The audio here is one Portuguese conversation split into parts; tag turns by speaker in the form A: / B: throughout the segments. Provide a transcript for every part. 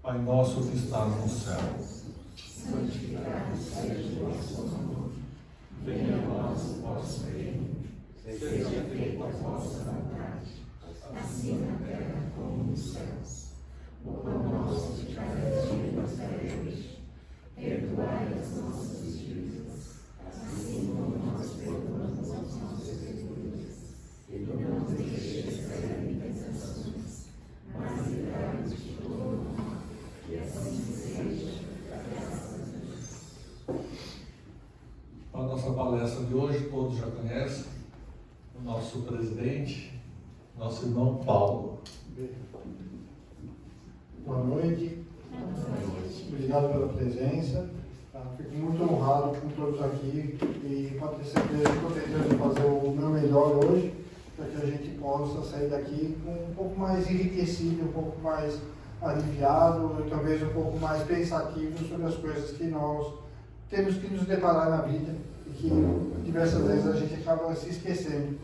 A: Pai nosso que estás no céu,
B: santificado seja o vosso nome. Venha a nós o vosso reino. Seja feita a vossa vontade, assim na terra como nos céus. O pão nosso de cada dia nos dai hoje. Perdoai as nossas dívidas, assim como nós perdoamos aos nossos devedores. E não nos deixeis cair em tentações, mas livrai-nos de todo mal. E assim seja, graças a Deus.
A: a nossa palestra de hoje, todos já conhecem, o nosso presidente, nosso irmão Paulo.
C: Boa noite. Obrigado pela presença. Fico muito honrado com todos aqui e pode ter certeza que estou tentando fazer o meu melhor hoje para que a gente possa sair daqui um pouco mais enriquecido, um pouco mais aliviado, e talvez um pouco mais pensativo sobre as coisas que nós temos que nos deparar na vida e que diversas vezes a gente acaba se esquecendo.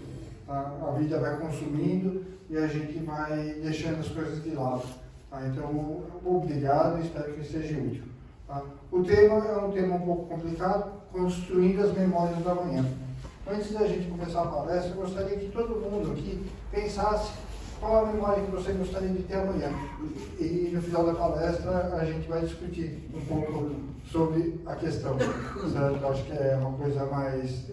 C: Tá? A vida vai consumindo e a gente vai deixando as coisas de lado. Tá? Então, obrigado e espero que seja útil. Tá? O tema é um tema um pouco complicado, construindo as memórias da manhã. Antes da gente começar a palestra, eu gostaria que todo mundo aqui pensasse qual a memória que você gostaria de ter amanhã. E no final da palestra a gente vai discutir um pouco sobre a questão. Certo? Acho que é uma coisa mais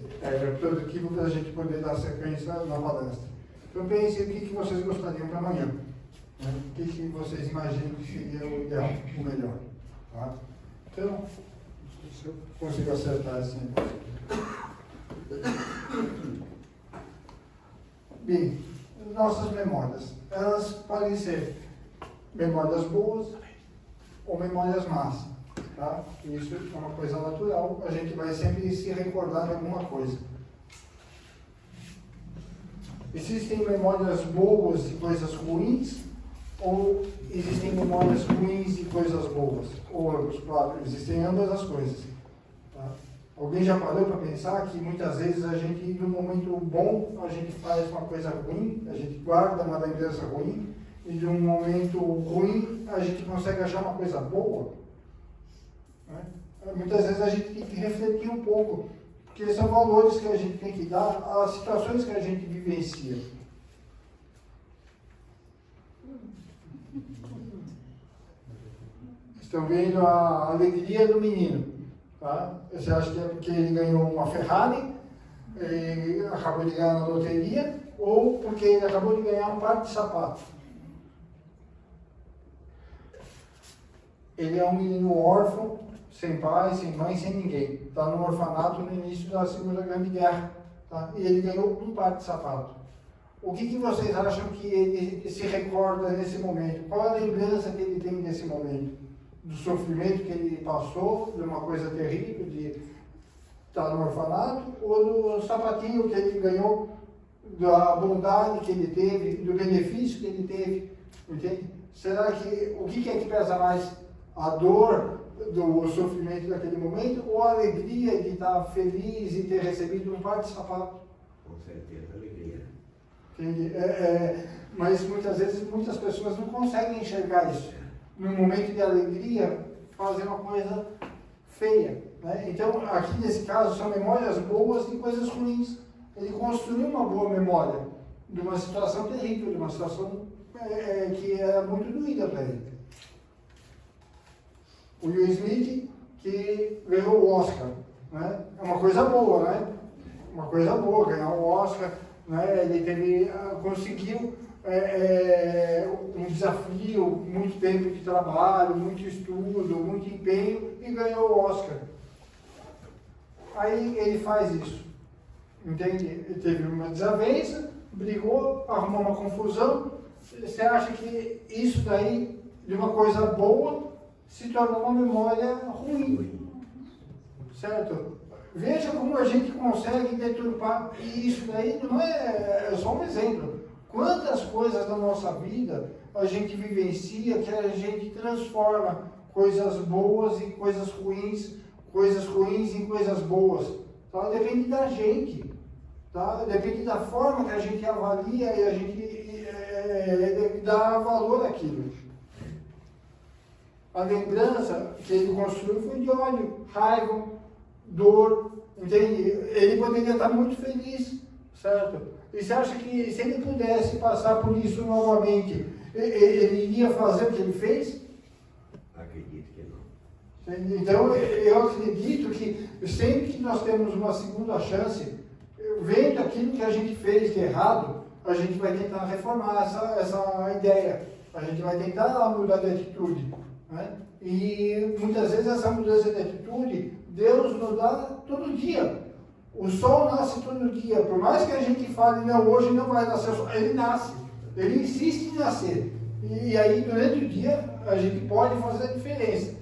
C: produtiva para a gente poder dar sequência na palestra. Então pense o que vocês gostariam para amanhã. O que vocês imaginam que seria o ideal, o melhor. Tá? Então, se eu consigo acertar assim. Bem, nossas memórias, elas podem ser memórias boas ou memórias más. Tá? Isso é uma coisa natural, a gente vai sempre se recordar de alguma coisa. Existem memórias boas de coisas ruins, ou existem memórias ruins de coisas boas? Ou ambos, claro, existem ambas as coisas. Tá? Alguém já parou para pensar que muitas vezes a gente, num momento bom, a gente faz uma coisa ruim, a gente guarda uma lembrança ruim, e de um momento ruim a gente consegue achar uma coisa boa? Né? Muitas vezes a gente tem que refletir um pouco, porque são valores que a gente tem que dar às situações que a gente vivencia. Estão vendo a alegria do menino. Tá? Você acha que é porque ele ganhou uma Ferrari, ele acabou de ganhar na loteria, ou porque ele acabou de ganhar um par de sapato? Ele é um menino órfão, sem pai, sem mãe, sem ninguém. Está no orfanato no início da Segunda Grande Guerra. Tá? E ele ganhou um par de sapato. O que vocês acham que ele se recorda nesse momento? Qual a lembrança que ele tem nesse momento? Do sofrimento que ele passou, de uma coisa terrível, de estar no orfanato, ou do sapatinho que ele ganhou, da bondade que ele teve, do benefício que ele teve, entende? Será que, o que é que pesa mais? A dor do sofrimento daquele momento, ou a alegria de estar feliz e ter recebido um par de sapato?
D: Com certeza, alegria.
C: Entende? Mas muitas vezes, muitas pessoas não conseguem enxergar isso. No momento de alegria, fazer uma coisa feia. Né? Então, aqui nesse caso, são memórias boas de coisas ruins. Ele construiu uma boa memória de uma situação terrível, de uma situação que era muito doída para ele. O Will Smith, que ganhou o Oscar. Né? É uma coisa boa, né? Uma coisa boa, ganhar o Oscar. Né? Ele conseguiu um desafio, muito tempo de trabalho, muito estudo, muito empenho e ganhou o Oscar. Aí ele faz isso, entende? Ele teve uma desavença, brigou, arrumou uma confusão. Você acha que isso daí, de uma coisa boa, se tornou uma memória ruim, certo? Veja como a gente consegue deturpar, e isso daí não é só um exemplo. Quantas coisas da nossa vida a gente vivencia que a gente transforma coisas boas em coisas ruins em coisas boas. Tá? Depende da gente. Tá? Depende da forma que a gente avalia e a gente dá valor àquilo. A lembrança que ele construiu foi de ódio, raiva, dor, entende? Ele poderia estar muito feliz, certo? E você acha que se ele pudesse passar por isso novamente, ele iria fazer o que ele fez?
D: Acredito que não.
C: Então, eu acredito que sempre que nós temos uma segunda chance, vendo aquilo que a gente fez de errado, a gente vai tentar reformar essa ideia. A gente vai tentar mudar de atitude. Né? E muitas vezes essa mudança de atitude, Deus nos dá todo dia. O sol nasce todo dia. Por mais que a gente fale, não, hoje não vai nascer o sol, ele nasce. Ele insiste em nascer. E aí, durante o dia, a gente pode fazer a diferença.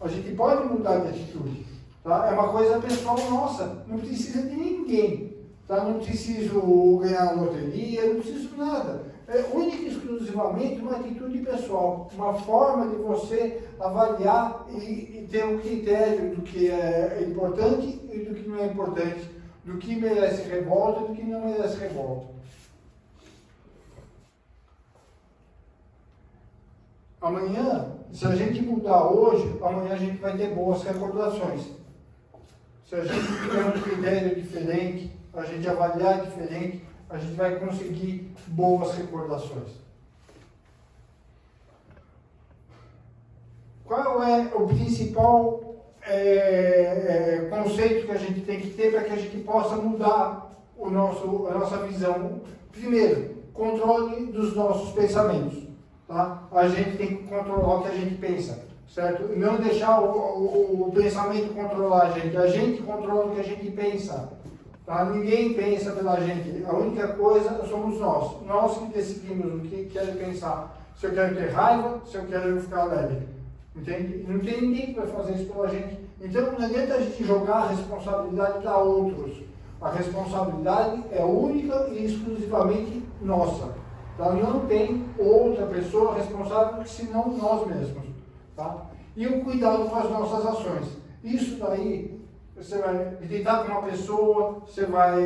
C: A gente pode mudar de atitude. Tá? É uma coisa pessoal nossa. Não precisa de ninguém. Tá? Não preciso ganhar loteria, não preciso nada. É única e exclusivamente uma atitude pessoal. Uma forma de você avaliar e ter um critério do que é importante e do que não é importante. Do que merece revolta e do que não merece revolta. Amanhã, se a gente mudar hoje, amanhã a gente vai ter boas recordações. Se a gente tiver um critério diferente, a gente avaliar diferente, a gente vai conseguir boas recordações. Qual é o principal conceito que a gente tem que ter para que a gente possa mudar a nossa visão? Primeiro, controle dos nossos pensamentos. Tá? A gente tem que controlar o que a gente pensa, certo? Não deixar o pensamento controlar a gente controla o que a gente pensa. Tá? Ninguém pensa pela gente, a única coisa somos nós que decidimos o que quer pensar. Se eu quero ter raiva, se eu quero ficar alegre. Entende? Não tem ninguém que vai fazer isso pela gente. Então não adianta a gente jogar a responsabilidade para outros. A responsabilidade é única e exclusivamente nossa. Tá? Não tem outra pessoa responsável senão nós mesmos. Tá? E o cuidado com as nossas ações. Isso daí, você vai lidar com uma pessoa, você vai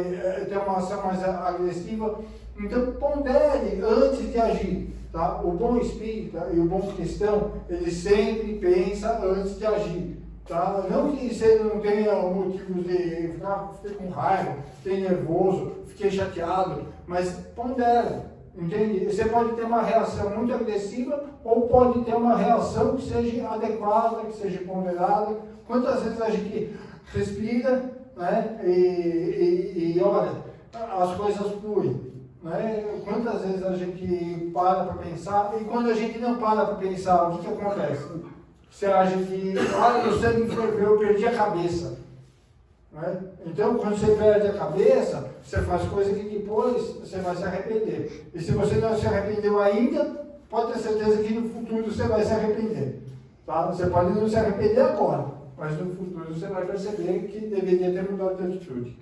C: ter uma ação mais agressiva. Então pondere antes de agir. Tá? O bom espírita e o bom cristão, ele sempre pensa antes de agir. Tá? Não que você não tenha motivos de ficar com raiva, fiquei nervoso, fiquei chateado, mas pondera. Entende? Você pode ter uma reação muito agressiva ou pode ter uma reação que seja adequada, que seja ponderada. Quantas vezes a gente respira, né? E olha, as coisas fluem. Né? Quantas vezes a gente para pensar e quando a gente não para pensar, o que acontece? Você acha que, o sangue ferveu, eu perdi a cabeça. Né? Então, quando você perde a cabeça, você faz coisa que depois você vai se arrepender. E se você não se arrependeu ainda, pode ter certeza que no futuro você vai se arrepender. Tá? Você pode não se arrepender agora, mas no futuro você vai perceber que deveria ter mudado de atitude.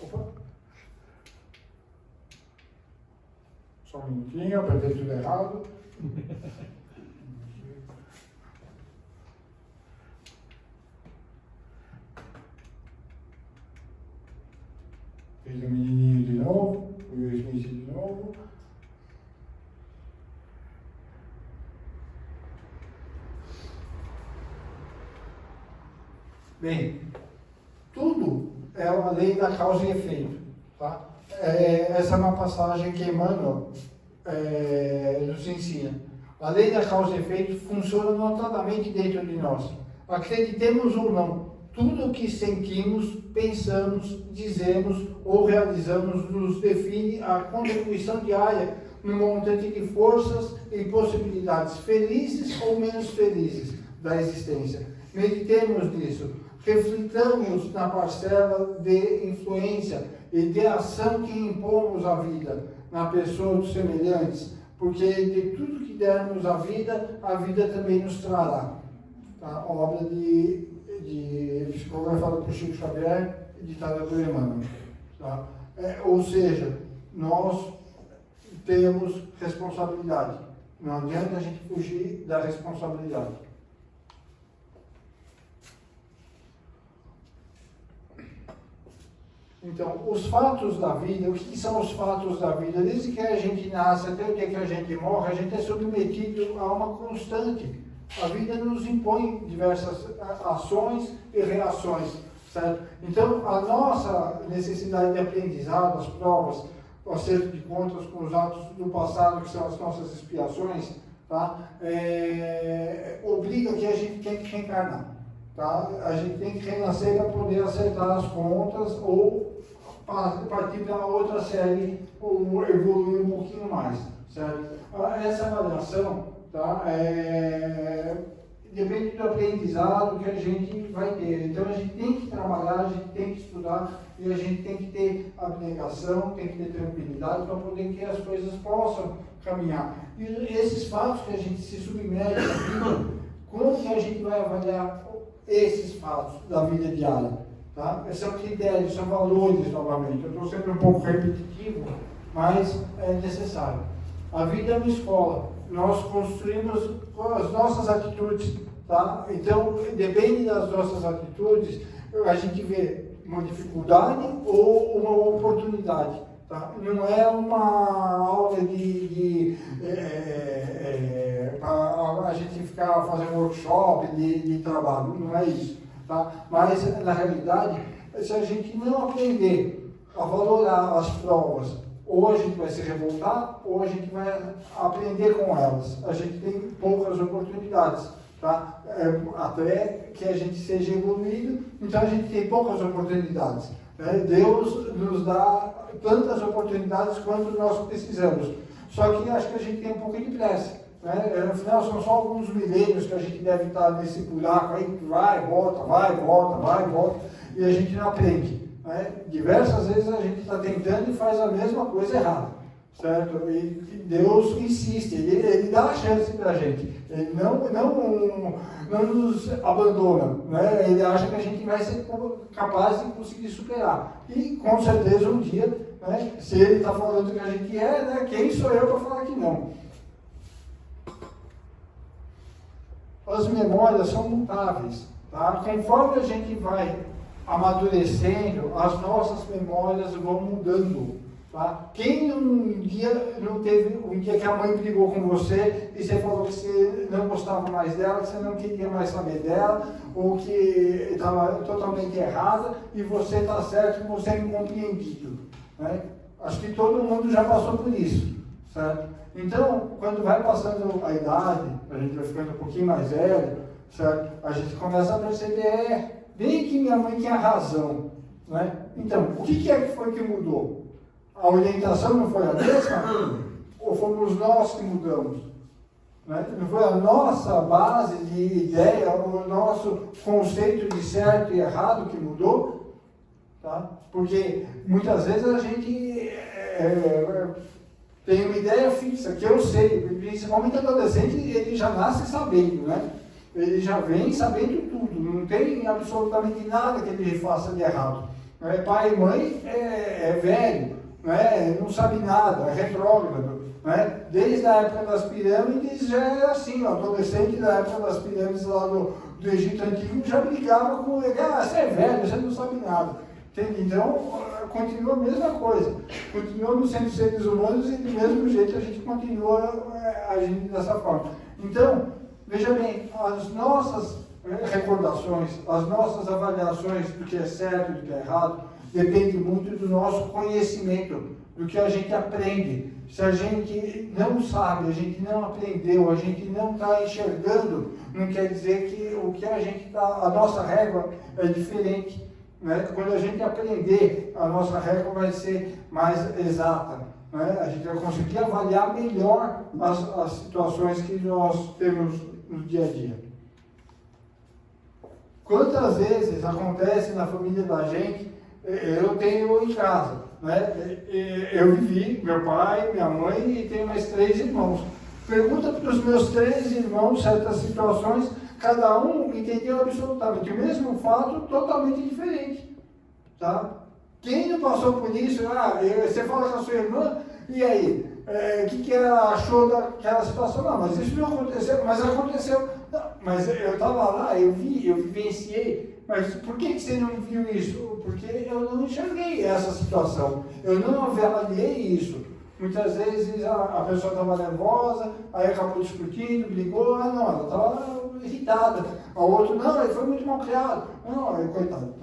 C: Opa! Só um minutinho, apertei tudo errado. Fiz o menininho de novo, o Will Smith de novo. Bem, tudo é uma lei da causa e efeito. Tá? Essa é uma passagem que Emmanuel nos ensina. A lei da causa e efeito funciona notadamente dentro de nós. Acreditemos ou não, tudo o que sentimos, pensamos, dizemos ou realizamos nos define a contribuição diária no montante de forças e possibilidades felizes ou menos felizes da existência. Meditemos nisso, reflitamos na parcela de influência e de ação que impomos à vida, na pessoa dos semelhantes, porque de tudo que dermos à vida também nos trará. Tá? Obra de psicografada por Chico Xavier, editada por Emmanuel. Tá? Ou seja, nós temos responsabilidade. Não adianta a gente fugir da responsabilidade. Então, os fatos da vida, o que são os fatos da vida? Desde que a gente nasce até o dia que a gente morre, a gente é submetido a uma constante. A vida nos impõe diversas ações e reações, certo? Então, a nossa necessidade de aprendizado, as provas, o acerto de contas com os atos do passado, que são as nossas expiações, tá? Obriga que a gente tem que reencarnar. Tá? A gente tem que renascer para poder acertar as contas ou partir para outra série ou evoluir um pouquinho mais, certo? Essa avaliação, tá? Depende do aprendizado que a gente vai ter. Então a gente tem que trabalhar, a gente tem que estudar e a gente tem que ter abnegação, tem que ter tranquilidade para poder que as coisas possam caminhar. E esses fatos que a gente se submete à vida, como que a gente vai avaliar esses fatos da vida diária? Tá? São critérios, são valores, novamente. Eu estou sempre um pouco repetitivo, mas é necessário. A vida é uma escola. Nós construímos as nossas atitudes. Tá? Então, depende das nossas atitudes, a gente vê uma dificuldade ou uma oportunidade. Tá? Não é uma aula para a gente ficar fazendo workshop de trabalho, não é isso. Tá? Mas, na realidade, se a gente não aprender a valorar as provas, ou a gente vai se revoltar, ou a gente vai aprender com elas. A gente tem poucas oportunidades, tá? Até que a gente seja evoluído, então a gente tem poucas oportunidades. Né? Deus nos dá tantas oportunidades quanto nós precisamos. Só que acho que a gente tem um pouco de pressa. Né? Afinal, são só alguns milênios que a gente deve estar nesse buraco aí, que vai, volta, e a gente não aprende. Né? Diversas vezes a gente está tentando e faz a mesma coisa errada, certo? E Deus insiste, ele dá a chance para a gente, ele não nos abandona, né? Ele acha que a gente vai ser capaz de conseguir superar. E com certeza um dia, né, se ele está falando que a gente é, né, quem sou eu para falar que não? As memórias são mutáveis, tá? Conforme a gente vai amadurecendo, as nossas memórias vão mudando, tá? Quem um dia não teve, um dia que a mãe brigou com você e você falou que você não gostava mais dela, que você não queria mais saber dela, ou que estava totalmente errada e você está certo e você é incompreendido, né? Acho que todo mundo já passou por isso, certo? Então, quando vai passando a idade, a gente vai ficando um pouquinho mais velho, certo? A gente começa a perceber, bem que minha mãe tinha razão, né? Então, o que foi que mudou? A orientação não foi a mesma? Ou fomos nós que mudamos? Né? Não foi a nossa base de ideia, o nosso conceito de certo e errado que mudou? Tá? Porque muitas vezes a gente tem uma ideia fixa, que eu sei, principalmente adolescente, ele já nasce sabendo, né? Ele já vem sabendo tudo, não tem absolutamente nada que ele faça de errado. Pai e mãe é velho, né? Não sabe nada, é retrógrado. Né? Desde a época das pirâmides já era assim, o adolescente da época das pirâmides lá do Egito Antigo já brigava com ele, você é velho, você não sabe nada. Entende? Então, continua a mesma coisa. Continuamos sendo seres humanos e do mesmo jeito a gente continua agindo dessa forma. Então, veja bem, as nossas recordações, as nossas avaliações do que é certo e do que é errado, depende muito do nosso conhecimento, do que a gente aprende. Se a gente não sabe, a gente não aprendeu, a gente não está enxergando, não quer dizer que o que a gente está, a nossa régua é diferente. Né? Quando a gente aprender, a nossa régua vai ser mais exata. Né? A gente vai conseguir avaliar melhor as situações que nós temos no dia a dia. Quantas vezes acontece na família da gente, eu tenho em casa, né? Eu vivi, meu pai, minha mãe e tenho mais 3 irmãos. Pergunta para os meus 3 irmãos certas situações, cada um entendeu absolutamente o mesmo fato, totalmente diferente. Tá? Quem não passou por isso, você fala com a sua irmã, e aí? o que ela achou daquela situação. Não, mas isso não aconteceu, mas aconteceu. Não, mas eu estava lá, eu vivenciei. Mas por que você não viu isso? Porque eu não enxerguei essa situação. Eu não avaliei isso. Muitas vezes a pessoa estava nervosa, aí acabou discutindo, brigou, não, ela estava irritada. A outra, não, ele foi muito mal criado. Não, coitado,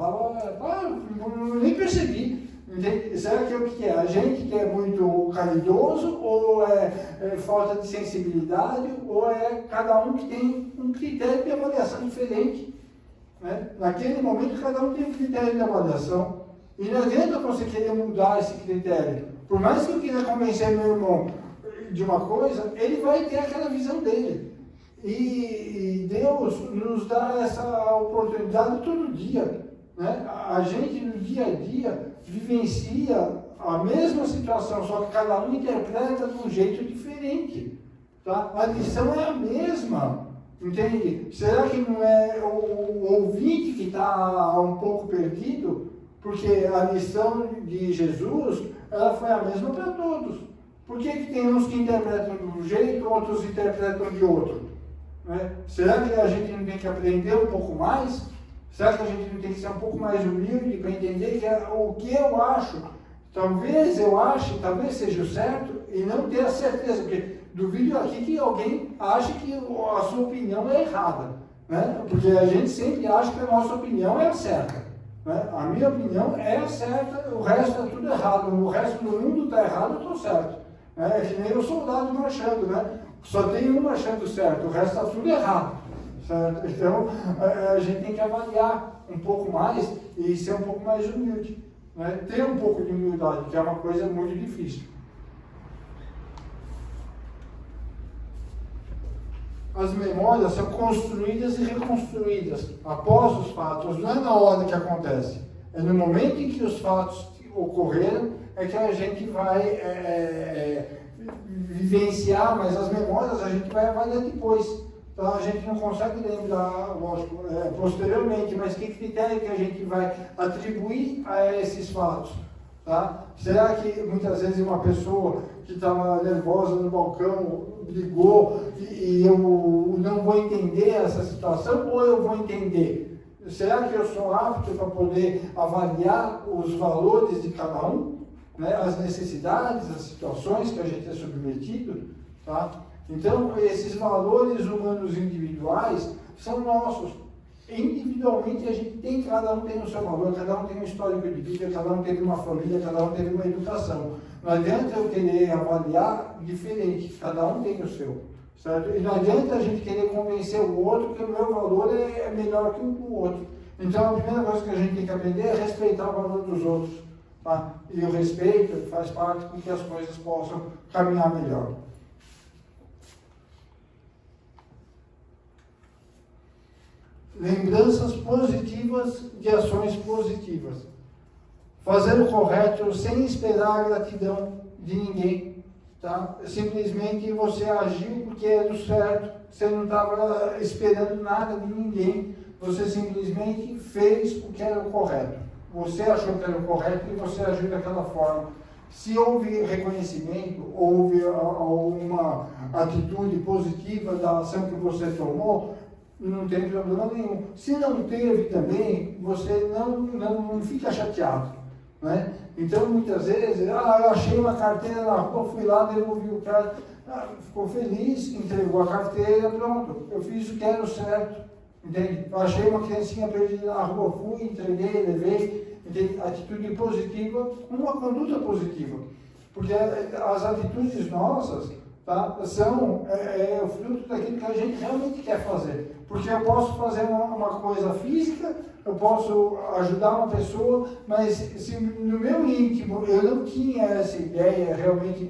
C: nem percebi. Entende? Será que é o que é? A gente que é muito caridoso, ou é falta de sensibilidade, ou é cada um que tem um critério de avaliação diferente? Né? Naquele momento, cada um tem um critério de avaliação. E não adianta você querer mudar esse critério. Por mais que eu queira convencer meu irmão de uma coisa, ele vai ter aquela visão dele. E Deus nos dá essa oportunidade todo dia. Né? A gente, no dia a dia, vivencia a mesma situação, só que cada um interpreta de um jeito diferente. Tá? A lição é a mesma. Entende? Será que não é o ouvinte que está um pouco perdido? Porque a lição de Jesus, ela foi a mesma para todos. Por que tem uns que interpretam de um jeito, outros interpretam de outro? Né? Será que a gente não tem que aprender um pouco mais? Será que a gente não tem que ser um pouco mais humilde para entender que o que eu acho, talvez eu ache, talvez seja o certo, e não ter a certeza, porque duvido aqui que alguém ache que a sua opinião é errada, né? Porque a gente sempre acha que a nossa opinião é a certa, né? A minha opinião é a certa, o resto é tudo errado, o resto do mundo está errado, eu estou certo. É que nem o soldado marchando, né? Só tem um marchando certo, o resto está tudo errado. Certo? Então, a gente tem que avaliar um pouco mais e ser um pouco mais humilde. Né? Ter um pouco de humildade, que é uma coisa muito difícil. As memórias são construídas e reconstruídas após os fatos, não é na hora que acontece. É no momento em que os fatos ocorreram, é que a gente vai vivenciar, mas as memórias a gente vai avaliar depois. Então a gente não consegue lembrar, lógico, posteriormente, mas que critério que a gente vai atribuir a esses fatos? Tá? Será que muitas vezes uma pessoa que estava nervosa no balcão brigou e eu não vou entender essa situação, ou eu vou entender? Será que eu sou apto para poder avaliar os valores de cada um, né? As necessidades, as situações que a gente é submetido? Tá? Então, esses valores humanos individuais são nossos. Individualmente, a gente tem, cada um tem o seu valor, cada um tem um histórico de vida, cada um teve uma família, cada um teve uma educação. Não adianta eu querer avaliar diferente, cada um tem o seu. Certo? E não adianta a gente querer convencer o outro que o meu valor é melhor que o do outro. Então, a primeira coisa que a gente tem que aprender é respeitar o valor dos outros. Tá? E o respeito faz parte com que as coisas possam caminhar melhor. Lembranças positivas de ações positivas. Fazer o correto sem esperar a gratidão de ninguém. Tá? Simplesmente você agiu porque era o certo. Você não estava esperando nada de ninguém. Você simplesmente fez o que era o correto. Você achou que era o correto e você agiu daquela forma. Se houve reconhecimento, houve uma atitude positiva da ação que você tomou, não tem problema nenhum. Se não teve também, você não fica chateado. Né? Então, muitas vezes, eu achei uma carteira na rua, fui lá, devolvi o cara, ficou feliz, entregou a carteira, pronto, eu fiz o que era o certo. Entende? Eu achei uma criancinha perdida na rua, fui, entreguei, levei. Entende? Atitude positiva, uma conduta positiva. Porque as atitudes nossas, tá, são o fruto daquilo que a gente realmente quer fazer. Porque eu posso fazer uma coisa física, eu posso ajudar uma pessoa, mas se no meu íntimo eu não tinha essa ideia realmente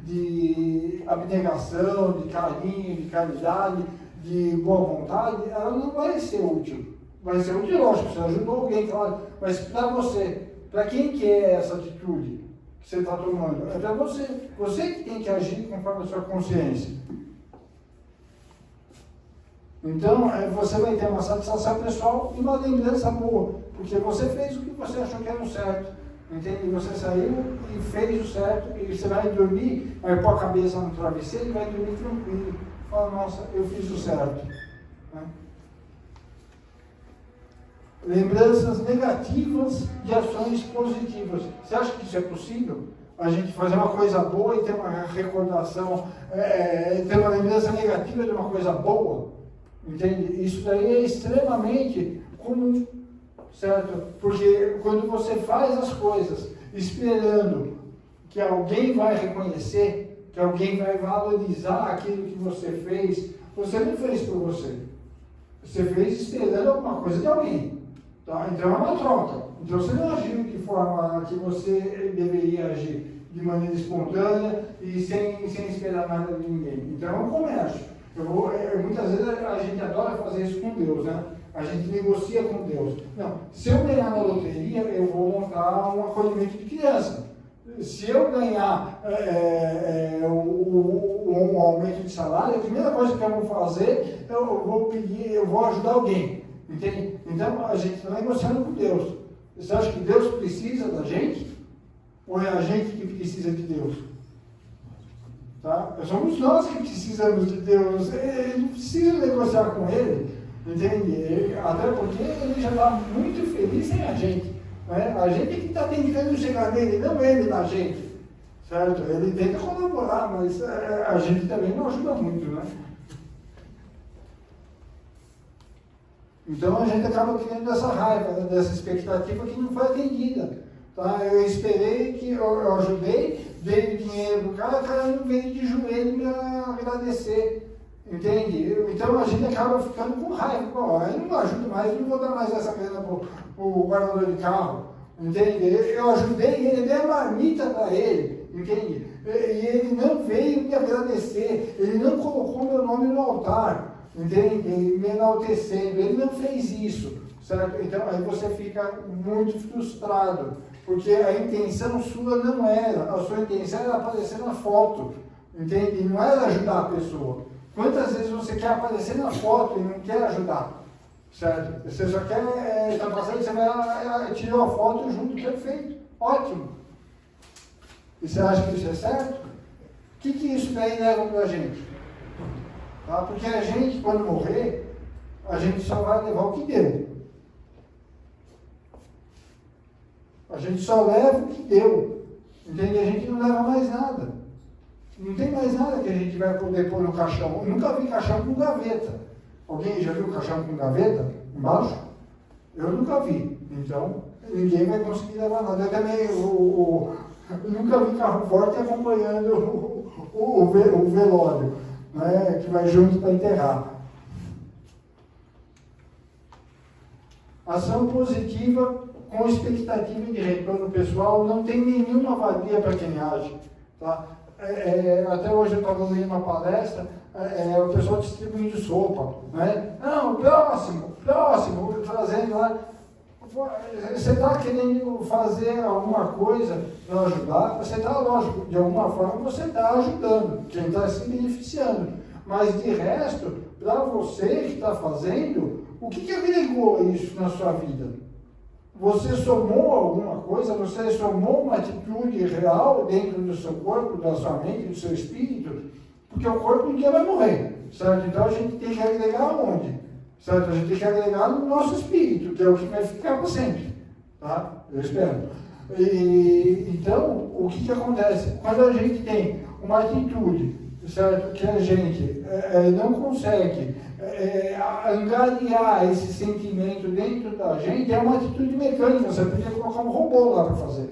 C: de abnegação, de carinho, de caridade, de boa vontade, ela não vai ser útil. Vai ser útil, lógico, você ajudou alguém, claro, mas para você, para quem que é essa atitude que você está tomando? É para você. Você que tem que agir conforme a sua consciência. Então, você vai ter uma satisfação pessoal e uma lembrança boa, porque você fez o que você achou que era o certo. Entende? Você saiu e fez o certo, e você vai dormir, vai pôr a cabeça no travesseiro e vai dormir tranquilo. Fala, nossa, eu fiz o certo. Né? Lembranças negativas de ações positivas. Você acha que isso é possível? A gente fazer uma coisa boa e ter uma recordação, ter uma lembrança negativa de uma coisa boa? Entende? Isso daí é extremamente comum, certo? Porque quando você faz as coisas esperando que alguém vai reconhecer, que alguém vai valorizar aquilo que você fez, você não fez por você. Você fez esperando alguma coisa de alguém. Tá? Então é uma troca. Então você não agiu de forma que você deveria agir, de maneira espontânea e sem esperar nada de ninguém. Então é um comércio. Muitas vezes a gente adora fazer isso com Deus, né? A gente negocia com Deus. Não, se eu ganhar na loteria, eu vou montar um acolhimento de criança. Se eu ganhar um aumento de salário, a primeira coisa que eu vou fazer, eu vou ajudar alguém. Entende? Então a gente está negociando com Deus. Você acha que Deus precisa da gente? Ou é a gente que precisa de Deus? Tá? Somos nós que precisamos de Deus. Ele não precisa negociar com Ele. Entende? Até porque Ele já está muito feliz sem a gente. Né? A gente que está tentando chegar nele, não Ele na gente. Certo? Ele tenta colaborar, mas a gente também não ajuda muito, né? Então a gente acaba criando essa raiva, dessa expectativa que não foi atendida. Tá? Eu esperei que eu ajudei, dei dinheiro do cara, o cara não veio de joelho me agradecer. Entende? Então a gente acaba ficando com raiva. Pô, eu não ajudo mais, não vou dar mais essa grana pro guardador de carro. Entende? Eu ajudei ele, dei a marmita para ele. Entende? E ele não veio me agradecer, ele não colocou meu nome no altar. Entende? Me enaltecendo, ele não fez isso, certo? Então aí você fica muito frustrado, porque a intenção sua não era, a sua intenção era aparecer na foto, entende? Não era ajudar a pessoa. Quantas vezes você quer aparecer na foto e não quer ajudar, certo? Você só quer, está passando, você vai tirar a foto junto, perfeito, ótimo. E você acha que isso é certo? O que isso daí leva para a gente? Tá? Porque a gente, quando morrer, a gente só vai levar o que deu. A gente só leva o que deu. Entende? A gente não leva mais nada. Não tem mais nada que a gente vai poder pôr no caixão. Eu nunca vi caixão com gaveta. Alguém já viu caixão com gaveta embaixo? Eu nunca vi. Então, ninguém vai conseguir levar nada. Eu também eu nunca vi carro forte acompanhando o velório. Né, que vai junto para enterrar. Ação positiva com expectativa de retorno pessoal não tem nenhuma valia para quem age. Tá? Até hoje eu estava lendo uma palestra, o pessoal distribuindo sopa. Né? Não, próximo, trazendo lá. Você está querendo fazer alguma coisa para ajudar, você está, lógico, de alguma forma você está ajudando, quem está se beneficiando. Mas de resto, para você que está fazendo, o que agregou isso na sua vida? Você somou alguma coisa? Você somou uma atitude real dentro do seu corpo, da sua mente, do seu espírito? Porque o corpo um dia vai morrer, certo? Então a gente tem que agregar onde? Certo? A gente tem que agregar no nosso espírito, que é o que vai ficar para sempre. Tá? Eu espero. Então, o que acontece? Quando a gente tem uma atitude, certo? Que a gente não consegue angariar esse sentimento dentro da gente, é uma atitude mecânica. Você podia colocar um robô lá para fazer.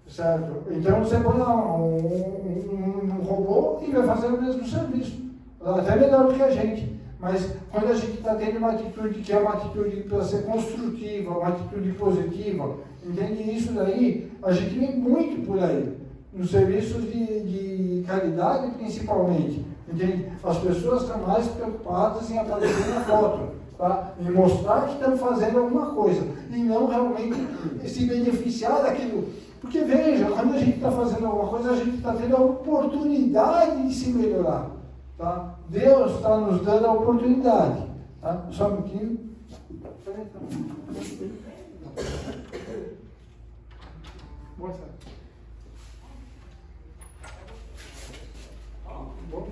C: Certo? Então, você põe lá um robô e vai fazer o mesmo serviço. Até melhor do que a gente. Mas quando a gente está tendo uma atitude que é uma atitude para ser construtiva, uma atitude positiva, entende? Isso daí, a gente vê muito por aí, nos serviços de caridade principalmente, entende? As pessoas estão mais preocupadas em aparecer na foto, tá? Em mostrar que estão fazendo alguma coisa, e não realmente se beneficiar daquilo. Porque veja, quando a gente está fazendo alguma coisa, a gente está tendo a oportunidade de se melhorar. Tá? Deus está nos dando a oportunidade. Tá? Só um pouquinho. Boa tarde. Bom.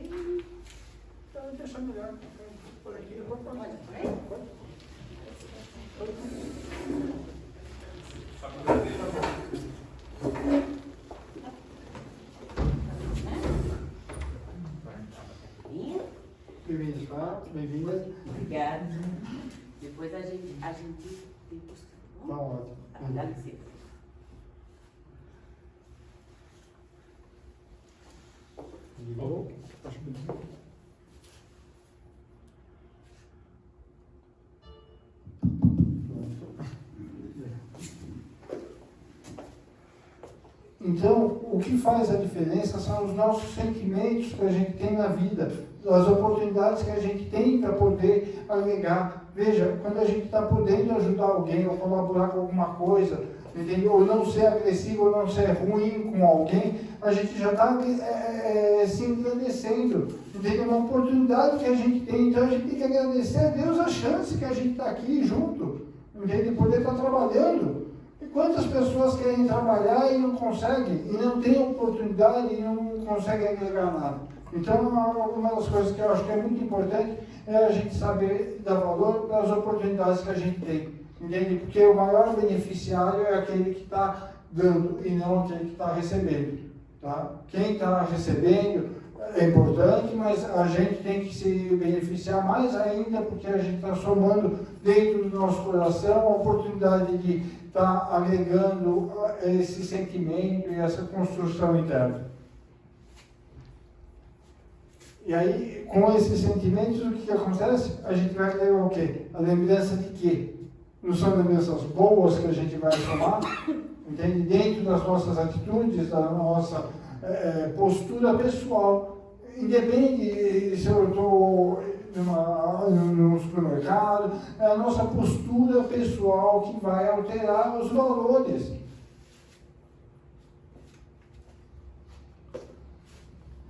C: Então, deixa melhor. Por aqui, eu vou falar. Bem-vindos, Pato. Bem-vinda.
B: Obrigada. Depois a gente tem que...
C: Tá ótimo.
B: Dá licença.
C: Ligou? Acho que não. Então, o que faz a diferença são os nossos sentimentos que a gente tem na vida, as oportunidades que a gente tem para poder agregar. Veja, quando a gente está podendo ajudar alguém ou colaborar com alguma coisa, entendeu? Ou não ser agressivo, ou não ser ruim com alguém, a gente já está se agradecendo. Entendeu? É uma oportunidade que a gente tem, então a gente tem que agradecer a Deus a chance que a gente está aqui junto, entendeu? De poder estar trabalhando. E quantas pessoas querem trabalhar e não conseguem, e não têm oportunidade e não conseguem agregar nada. Então, uma das coisas que eu acho que é muito importante é a gente saber dar valor para as oportunidades que a gente tem. Entende? Porque o maior beneficiário é aquele que está dando e não aquele que está recebendo. Tá? Quem está recebendo é importante, mas a gente tem que se beneficiar mais ainda porque a gente está somando dentro do nosso coração a oportunidade de estar agregando esse sentimento e essa construção interna. E aí, com esses sentimentos, o que acontece? A gente vai agregar o quê? A lembrança de quê? Não são lembranças boas que a gente vai somar, entende? Dentro das nossas atitudes, da nossa postura pessoal. Independe se eu estou no supermercado, é a nossa postura pessoal que vai alterar os valores.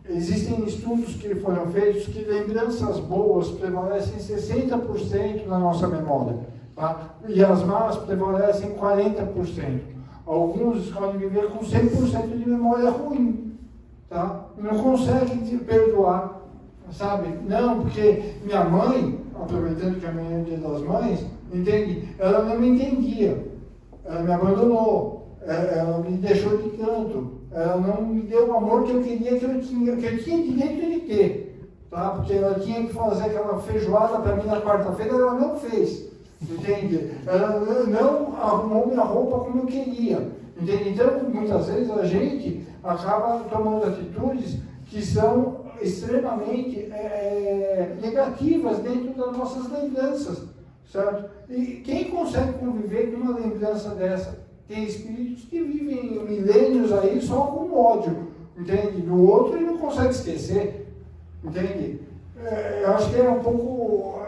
C: Existem estudos que foram feitos que lembranças boas prevalecem 60% na nossa memória, tá? E as más prevalecem 40%. Alguns escolhem viver com 100% de memória ruim, tá? Não conseguem te perdoar, sabe? Não, porque minha mãe, aproveitando que amanhã é o Dia das Mães, entende? Ela não me entendia, ela me abandonou, ela me deixou de canto. Ela não me deu o amor que eu queria, que eu tinha direito de ter, tá? Porque ela tinha que fazer aquela feijoada para mim na quarta-feira, ela não fez, entende? Ela não arrumou minha roupa como eu queria, entende? Então, muitas vezes a gente acaba tomando atitudes que são extremamente negativas dentro das nossas lembranças, certo? E quem consegue conviver com uma lembrança dessa? Tem espíritos que vivem milênios aí só com ódio, entende? Do outro e não consegue esquecer, entende? Eu acho que é um pouco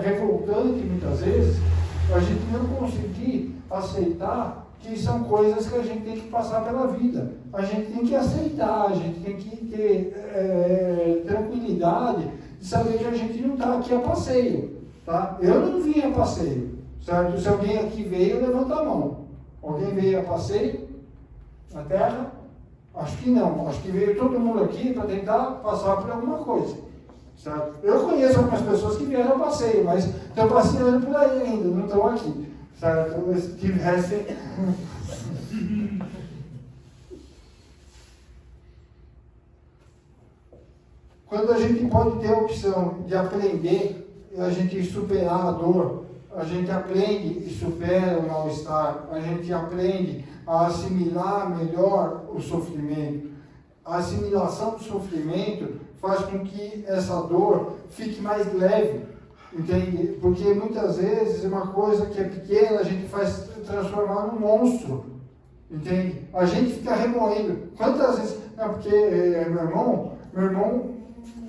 C: revoltante, muitas vezes, a gente não conseguir aceitar que são coisas que a gente tem que passar pela vida. A gente tem que aceitar, a gente tem que ter tranquilidade de saber que a gente não está aqui a passeio, tá? Eu não vim a passeio, certo? Se alguém aqui veio, levanta a mão. Alguém veio a passeio na Terra? Acho que não. Acho que veio todo mundo aqui para tentar passar por alguma coisa. Certo? Eu conheço algumas pessoas que vieram a passeio, mas estão passeando por aí ainda, não estão aqui. Certo? Se tivessem. Quando a gente pode ter a opção de aprender, a gente superar a dor, a gente aprende e supera o mal-estar, a gente aprende a assimilar melhor o sofrimento. A assimilação do sofrimento faz com que essa dor fique mais leve, entende? Porque muitas vezes uma coisa que é pequena a gente faz transformar num monstro, entende? A gente fica remoendo. Quantas vezes... Não, porque meu irmão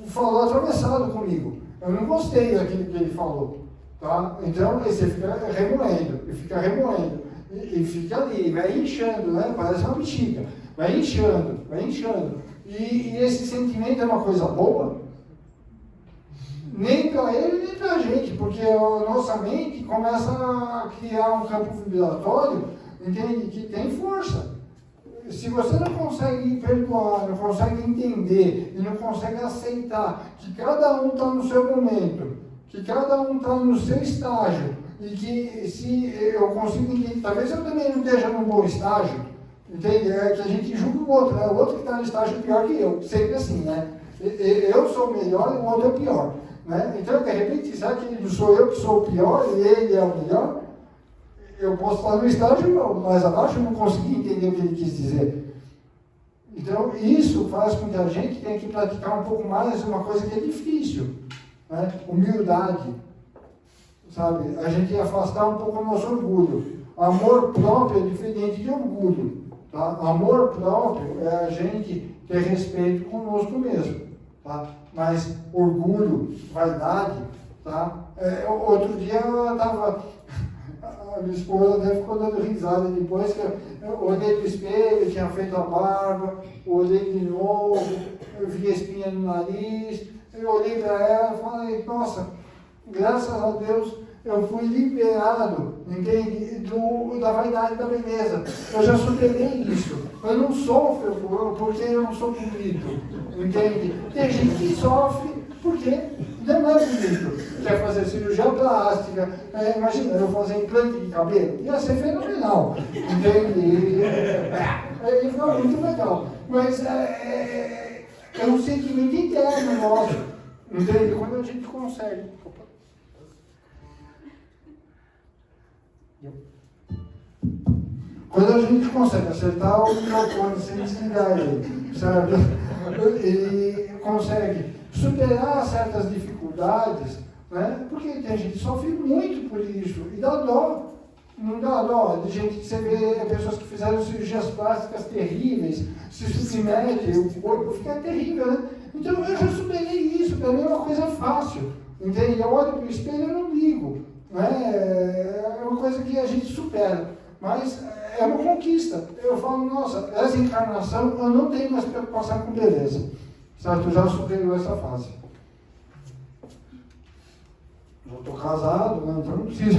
C: falou atravessado comigo. Eu não gostei daquilo que ele falou. Tá? Então, você fica remoendo, e fica ali, vai inchando, né? Parece uma bexiga, vai inchando. E esse sentimento é uma coisa boa? Nem para ele, nem para a gente, porque a nossa mente começa a criar um campo vibratório, entende? Que tem força. Se você não consegue perdoar, não consegue entender e não consegue aceitar que cada um está no seu momento, que cada um está no seu estágio, e que se eu consigo entender, talvez eu também não esteja num bom estágio, entende? É que a gente julga o outro, né? O outro que está no estágio pior que eu, sempre assim, né? Eu sou o melhor e o outro é o pior, né? Então, de repente, será que sou eu que sou o pior e ele é o melhor? Eu posso estar no estágio mais abaixo e não conseguir entender o que ele quis dizer. Então, isso faz com que a gente tenha que praticar um pouco mais uma coisa que é difícil, né? Humildade, sabe? A gente afastar um pouco o nosso orgulho. Amor próprio é diferente de orgulho, tá? Amor próprio é a gente ter respeito conosco mesmo, tá? Mas orgulho, vaidade, tá? Outro dia eu estava... A minha esposa até ficou dando risada depois que eu olhei para o espelho, tinha feito a barba, olhei de novo, eu vi a espinha no nariz, eu olhei para ela e falei, nossa, graças a Deus eu fui liberado, entende? Da vaidade da beleza. Eu já superei isso. Eu não sofro porque eu não sou bonito, entende? Tem gente que sofre porque não é bonito. Quer fazer cirurgia plástica, imagina, eu fazer implante de cabelo, ia ser fenomenal, entende? Ia ficar muito legal. Mas é um sentimento interno nosso, entende? Quando a gente consegue. Quando a gente consegue acertar o microfone sem desligar ele, certo? Ele consegue superar certas dificuldades, né? Porque tem gente que sofre muito por isso e dá dó. Não dá dó de gente que você vê pessoas que fizeram cirurgias plásticas terríveis, se submetem, o corpo fica terrível, né? Então eu já superei isso, para mim é uma coisa fácil, entende? Eu olho para o espelho e não ligo, né? É uma coisa que a gente supera, mas é uma conquista. Eu falo, nossa, essa encarnação eu não tenho mais preocupação com beleza, certo? Eu já superei essa fase. Eu estou casado, né? Então não preciso.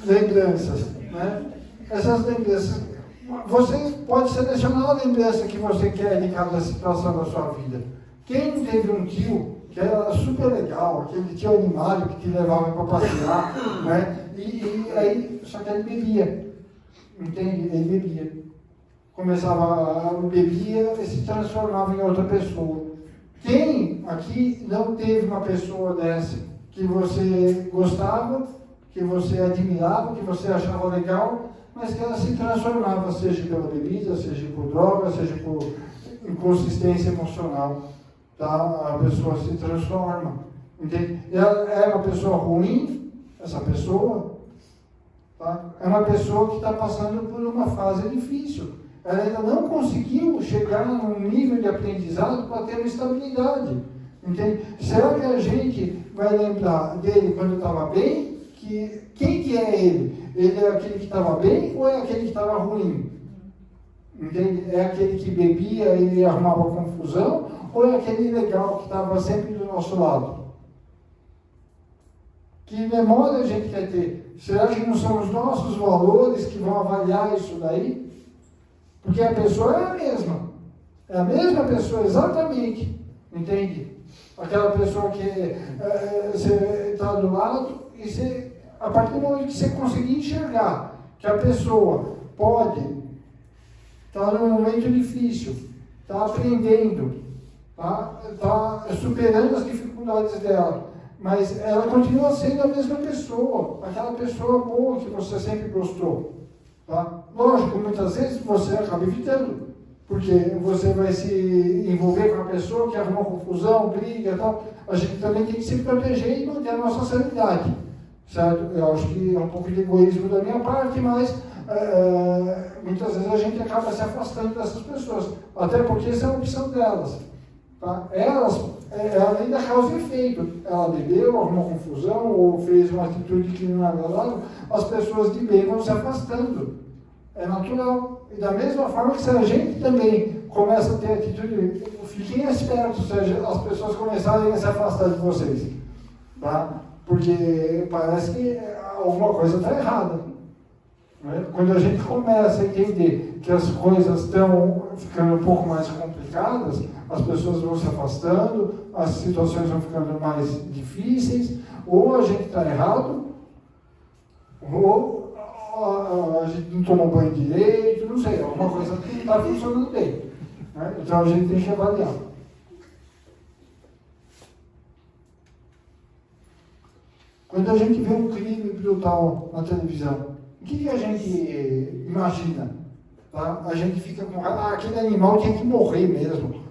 C: Lembranças, né? Essas lembranças. Você pode selecionar a lembrança que você quer de cada situação da sua vida. Quem não teve um tio que era super legal, aquele tio animado que te levava para passear, né? E aí, só que ele bebia, entende? Ele bebia. Bebia e se transformava em outra pessoa. Quem aqui não teve uma pessoa dessa que você gostava, que você admirava, que você achava legal, mas que ela se transformava, seja pela bebida, seja por droga, seja por inconsistência emocional, tá? A pessoa se transforma, entende? Ela é uma pessoa ruim, essa pessoa, tá? É uma pessoa que está passando por uma fase difícil. Ela ainda não conseguiu chegar num nível de aprendizado para ter uma estabilidade, entende? Será que a gente vai lembrar dele quando estava bem? Quem que é ele? Ele é aquele que estava bem ou é aquele que estava ruim? Entende? É aquele que bebia e arrumava confusão ou é aquele legal que estava sempre do nosso lado? Que memória a gente quer ter? Será que não são os nossos valores que vão avaliar isso daí? Porque a pessoa é a mesma. É a mesma pessoa, exatamente. Entende? Aquela pessoa que você está do lado e você, a partir do momento que você conseguir enxergar que a pessoa pode estar num momento difícil, está aprendendo, está superando as dificuldades dela, mas ela continua sendo a mesma pessoa, aquela pessoa boa que você sempre gostou. Tá? Lógico, muitas vezes você acaba evitando, porque você vai se envolver com uma pessoa que arruma confusão, briga e tal. A gente também tem que se proteger e manter a nossa sanidade, certo? Eu acho que é um pouco de egoísmo da minha parte, mas muitas vezes a gente acaba se afastando dessas pessoas, até porque essa é a opção delas. Tá? Elas, além da causa e efeito, ela bebeu, arrumou confusão ou fez uma atitude que não é agradável, as pessoas de bem vão se afastando. É natural. E da mesma forma que se a gente também começa a ter atitude, fiquem espertos, ou seja, as pessoas começarem a se afastar de vocês, tá? Porque parece que alguma coisa está errada, né? Quando a gente começa a entender que as coisas estão ficando um pouco mais complicadas, as pessoas vão se afastando, as situações vão ficando mais difíceis, ou a gente está errado, ou a gente não tomou banho direito, não sei, alguma coisa não está funcionando bem, né? Então a gente tem que avaliar. Quando a gente vê um crime brutal na televisão, o que a gente imagina? Tá? A gente fica com aquele animal tinha que morrer mesmo.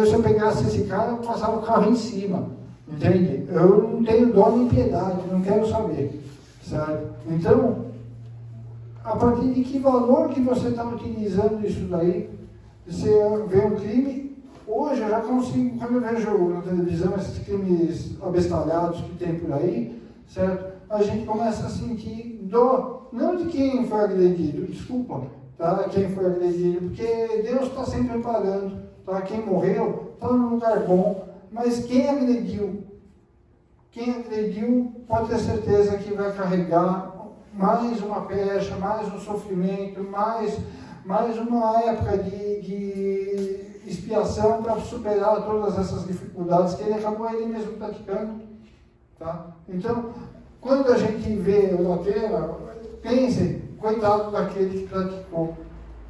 C: Se eu pegasse esse cara, eu passava o carro em cima. Entende? Eu não tenho dó nem piedade, não quero saber. Certo? Então, a partir de que valor que você está utilizando isso daí? Você vê um crime, hoje eu já consigo, quando eu vejo na televisão esses crimes abestalhados que tem por aí, certo? A gente começa a sentir dó, não de quem foi agredido, desculpa, tá? Quem foi agredido, porque Deus está sempre preparando, tá? Quem morreu está num lugar bom, mas quem agrediu pode ter certeza que vai carregar mais uma pecha, mais um sofrimento, mais uma época de expiação para superar todas essas dificuldades que ele acabou ele mesmo praticando, tá? Então, quando a gente vê o roteiro, pense, coitado daquele que praticou,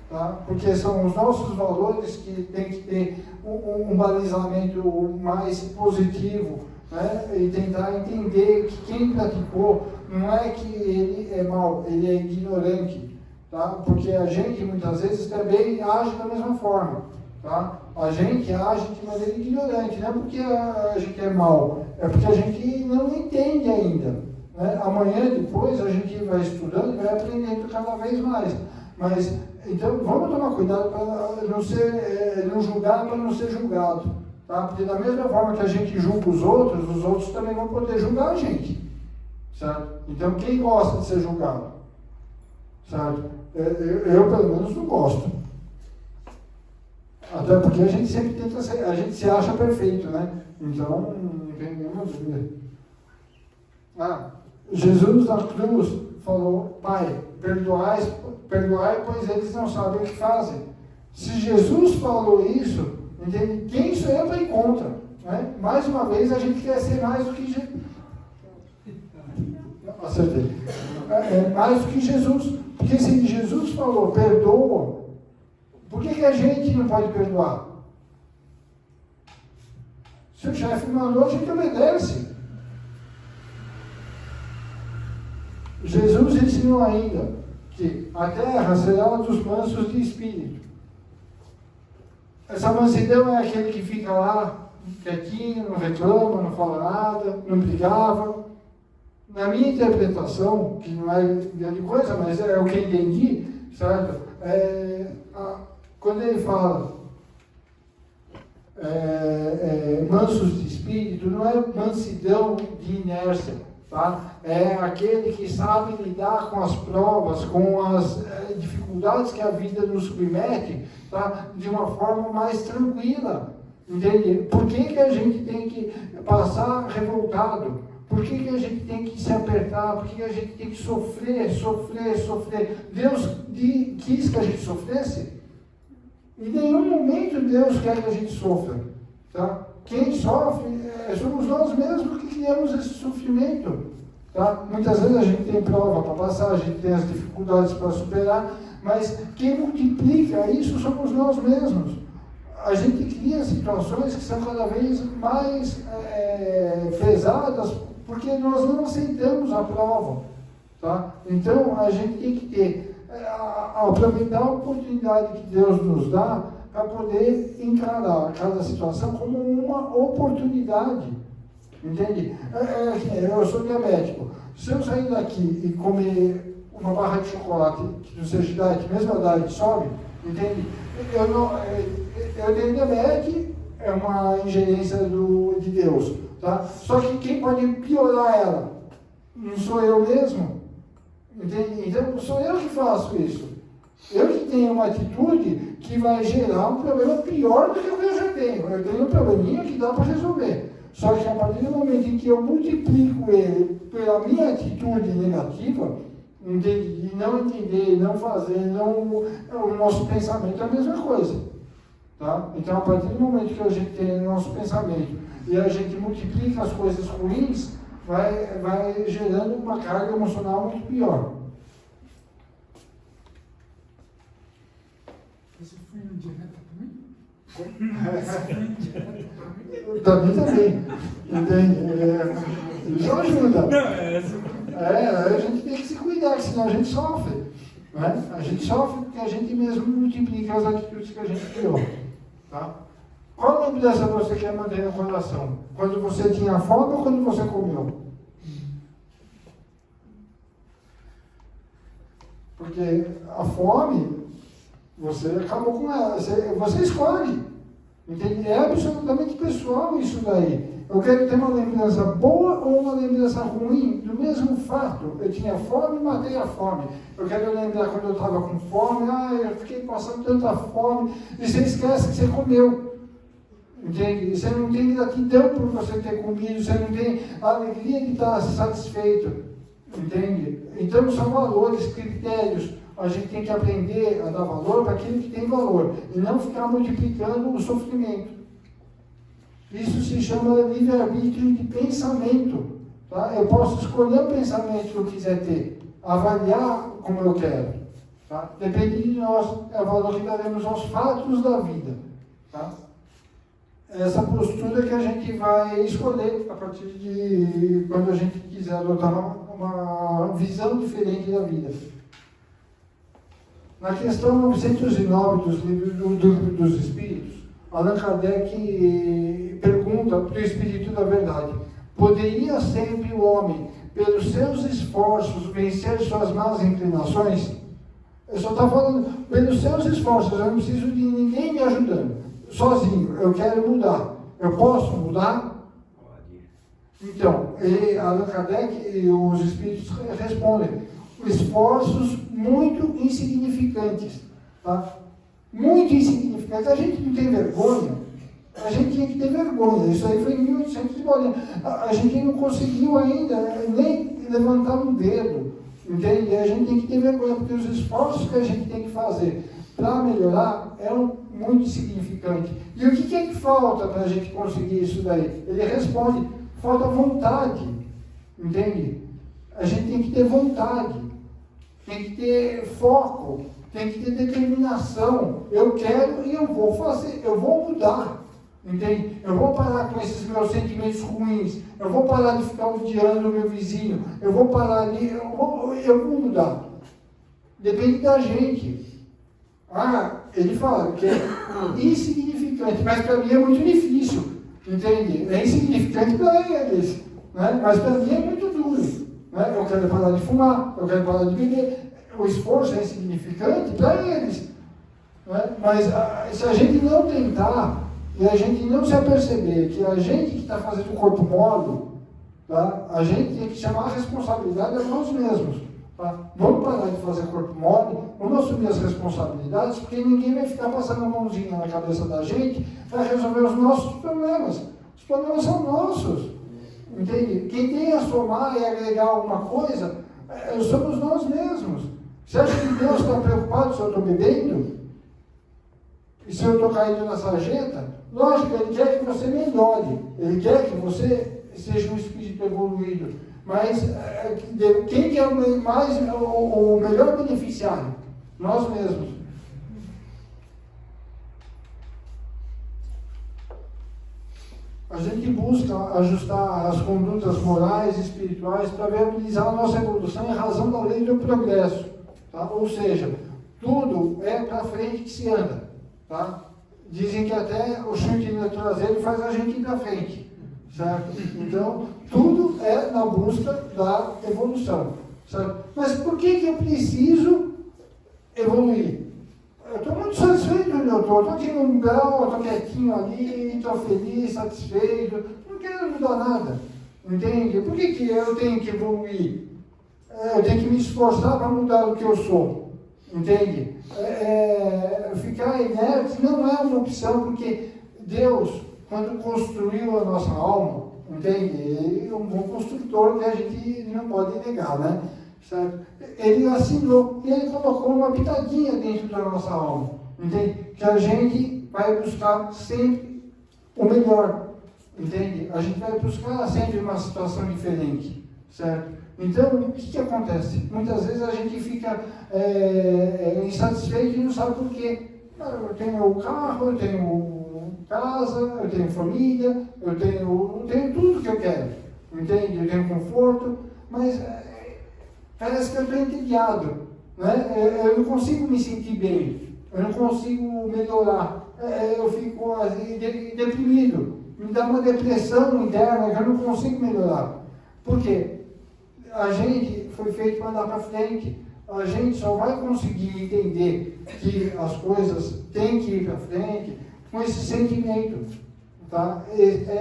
C: tá? Porque são os nossos valores que tem que ter um balizamento mais positivo, né? E tentar entender que quem praticou não é que ele é mau, ele é ignorante, tá? Porque a gente muitas vezes também age da mesma forma, tá? A gente age de maneira ignorante, não é porque a gente é mau, é porque a gente não entende ainda, né? Amanhã, depois, a gente vai estudando e vai aprendendo cada vez mais. Mas, então, vamos tomar cuidado para não julgar para não ser julgado, tá? Porque da mesma forma que a gente julga os outros também vão poder julgar a gente, certo? Então, quem gosta de ser julgado? Certo? Eu pelo menos, não gosto. Até porque a gente sempre tenta ser, a gente se acha perfeito, né? Então, não tem nenhuma dúvida. Jesus na cruz falou: Pai, perdoai, pois eles não sabem o que fazem. Se Jesus falou isso, entende? Quem sou eu para ir contra? Né? Mais uma vez, a gente quer ser mais do que Jesus. Acertei. Mais do que Jesus. Porque se Jesus falou, perdoa, por que a gente não pode perdoar? Se o chefe mandou, a gente obedece. Jesus ensinou ainda que a terra será dos mansos de espírito. Essa mansidão é aquele que fica lá, quietinho, não reclama, não fala nada, não brigava. Na minha interpretação, que não é grande coisa, mas é o que entendi, certo? Quando ele fala mansos de espírito, não é mansidão de inércia, tá? É aquele que sabe lidar com as provas, com as dificuldades que a vida nos submete, tá? De uma forma mais tranquila, entende? Por que a gente tem que passar revoltado? Por que a gente tem que se apertar? Por que a gente tem que sofrer? Deus quis que a gente sofresse? Em nenhum momento Deus quer que a gente sofra, tá? Quem sofre somos nós mesmos que criamos esse sofrimento, tá? Muitas vezes a gente tem prova para passar, a gente tem as dificuldades para superar, mas quem multiplica isso somos nós mesmos. A gente cria situações que são cada vez mais pesadas porque nós não aceitamos a prova, tá? Então a gente tem que ter aproveitar a oportunidade que Deus nos dá para poder encarar cada situação como uma oportunidade, entende? Eu sou diabético. Se eu sair daqui e comer uma barra de chocolate que não seja diet, mesmo a diet sobe, entende? Eu tenho diabetes, é uma ingerência de Deus, tá? Só que quem pode piorar ela não sou eu mesmo, entende? Então sou eu que faço isso. Eu que tenho uma atitude que vai gerar um problema pior do que o que eu já tenho. Eu tenho um probleminha que dá para resolver. Só que a partir do momento em que eu multiplico ele pela minha atitude negativa, de não entender, não fazer, o nosso pensamento é a mesma coisa. Tá? Então, a partir do momento que a gente tem o nosso pensamento e a gente multiplica as coisas ruins, vai gerando uma carga emocional muito pior.
B: Você foi indireta também?
C: Também. Entende? Isso ajuda. A gente tem que se cuidar, senão a gente sofre. Né? A gente sofre porque a gente mesmo multiplica as atitudes que a gente criou. Tá? Qual lembrança você quer manter no coração? Quando você tinha fome ou quando você comeu? Porque a fome, você acabou com ela, você escolhe. Entende? É absolutamente pessoal isso daí. Eu quero ter uma lembrança boa ou uma lembrança ruim do mesmo fato. Eu tinha fome e matei a fome. Eu quero lembrar quando eu estava com fome, eu fiquei passando tanta fome, e você esquece que você comeu. Entende? Você não tem gratidão por você ter comido, você não tem a alegria de estar satisfeito. Entende? Então são valores, critérios. A gente tem que aprender a dar valor para aquilo que tem valor e não ficar multiplicando o sofrimento. Isso se chama livre-arbítrio de pensamento. Tá? Eu posso escolher o pensamento que eu quiser ter, avaliar como eu quero. Tá? Depende de nós, é o valor que daremos aos fatos da vida. Tá? Essa postura que a gente vai escolher a partir de quando a gente quiser adotar uma visão diferente da vida. Na questão 909 dos livros dos Espíritos, Allan Kardec pergunta para o Espírito da Verdade: poderia sempre o homem, pelos seus esforços, vencer suas más inclinações? Eu só estou falando, pelos seus esforços, eu não preciso de ninguém me ajudando. Sozinho, eu quero mudar. Eu posso mudar? Então, Allan Kardec e os Espíritos respondem: esforços muito insignificantes. Tá? Muito insignificantes. A gente não tem vergonha. A gente tinha que ter vergonha. Isso aí foi em 1800 e bolinha. A gente não conseguiu ainda nem levantar um dedo. Entende? A gente tem que ter vergonha, porque os esforços que a gente tem que fazer para melhorar é muito insignificante. E o que é que falta para a gente conseguir isso daí? Ele responde: falta vontade. Entende? A gente tem que ter vontade, tem que ter foco, tem que ter determinação. Eu quero e eu vou fazer, eu vou mudar. Entende? Eu vou parar com esses meus sentimentos ruins, eu vou parar de ficar odiando o meu vizinho, eu vou parar de. Eu vou mudar. Depende da gente. Ele fala que é insignificante, mas para mim é muito difícil. Entende? É insignificante para eles, né? Mas para mim é muito duro. Né? Eu quero parar de fumar, eu quero parar de beber. O esforço é insignificante para eles. Né? Mas se a gente não tentar e a gente não se aperceber que a gente que está fazendo o corpo mole, tá? A gente tem que chamar a responsabilidade a nós mesmos. Tá? Vamos parar de fazer corpo mole, vamos assumir as responsabilidades, porque ninguém vai ficar passando a mãozinha na cabeça da gente para resolver os nossos problemas. Os problemas são nossos. Entende? Quem tem a somar e agregar alguma coisa, somos nós mesmos. Você acha que Deus está preocupado se eu estou bebendo? E se eu estou caindo na sarjeta? Lógico, Ele quer que você melhore. Ele quer que você seja um espírito evoluído. Mas quem que é o melhor beneficiário? Nós mesmos. A gente busca ajustar as condutas morais e espirituais para viabilizar a nossa evolução em razão da lei do progresso. Tá? Ou seja, tudo é para frente que se anda. Tá? Dizem que até o chute no traseiro faz a gente ir para frente. Certo? Então, tudo é na busca da evolução. Certo? Mas por que eu preciso evoluir? Eu estou muito satisfeito onde eu estou aqui no umbral, estou quietinho ali, estou feliz, satisfeito, não quero mudar nada. Entende? Por que eu tenho que evoluir? Eu tenho que me esforçar para mudar o que eu sou. entende? Ficar inerte não é uma opção, porque Deus, quando construiu a nossa alma, entende? Ele é um bom construtor que a gente não pode negar, né? Certo? Ele assinou e ele colocou uma pitadinha dentro da nossa alma, entende? Que a gente vai buscar sempre o melhor, entende? A gente vai buscar sempre uma situação diferente, certo? Então, o que acontece? Muitas vezes a gente fica insatisfeito e não sabe por quê. Eu tenho o carro, eu tenho casa, eu tenho família, eu tenho tudo que eu quero, entende? Eu tenho conforto, mas parece que eu estou entediado, né? Eu não consigo me sentir bem, eu não consigo melhorar, eu fico deprimido, me dá uma depressão interna que eu não consigo melhorar. Por quê? A gente foi feito para andar para frente, a gente só vai conseguir entender que as coisas têm que ir para frente com esse sentimento, tá?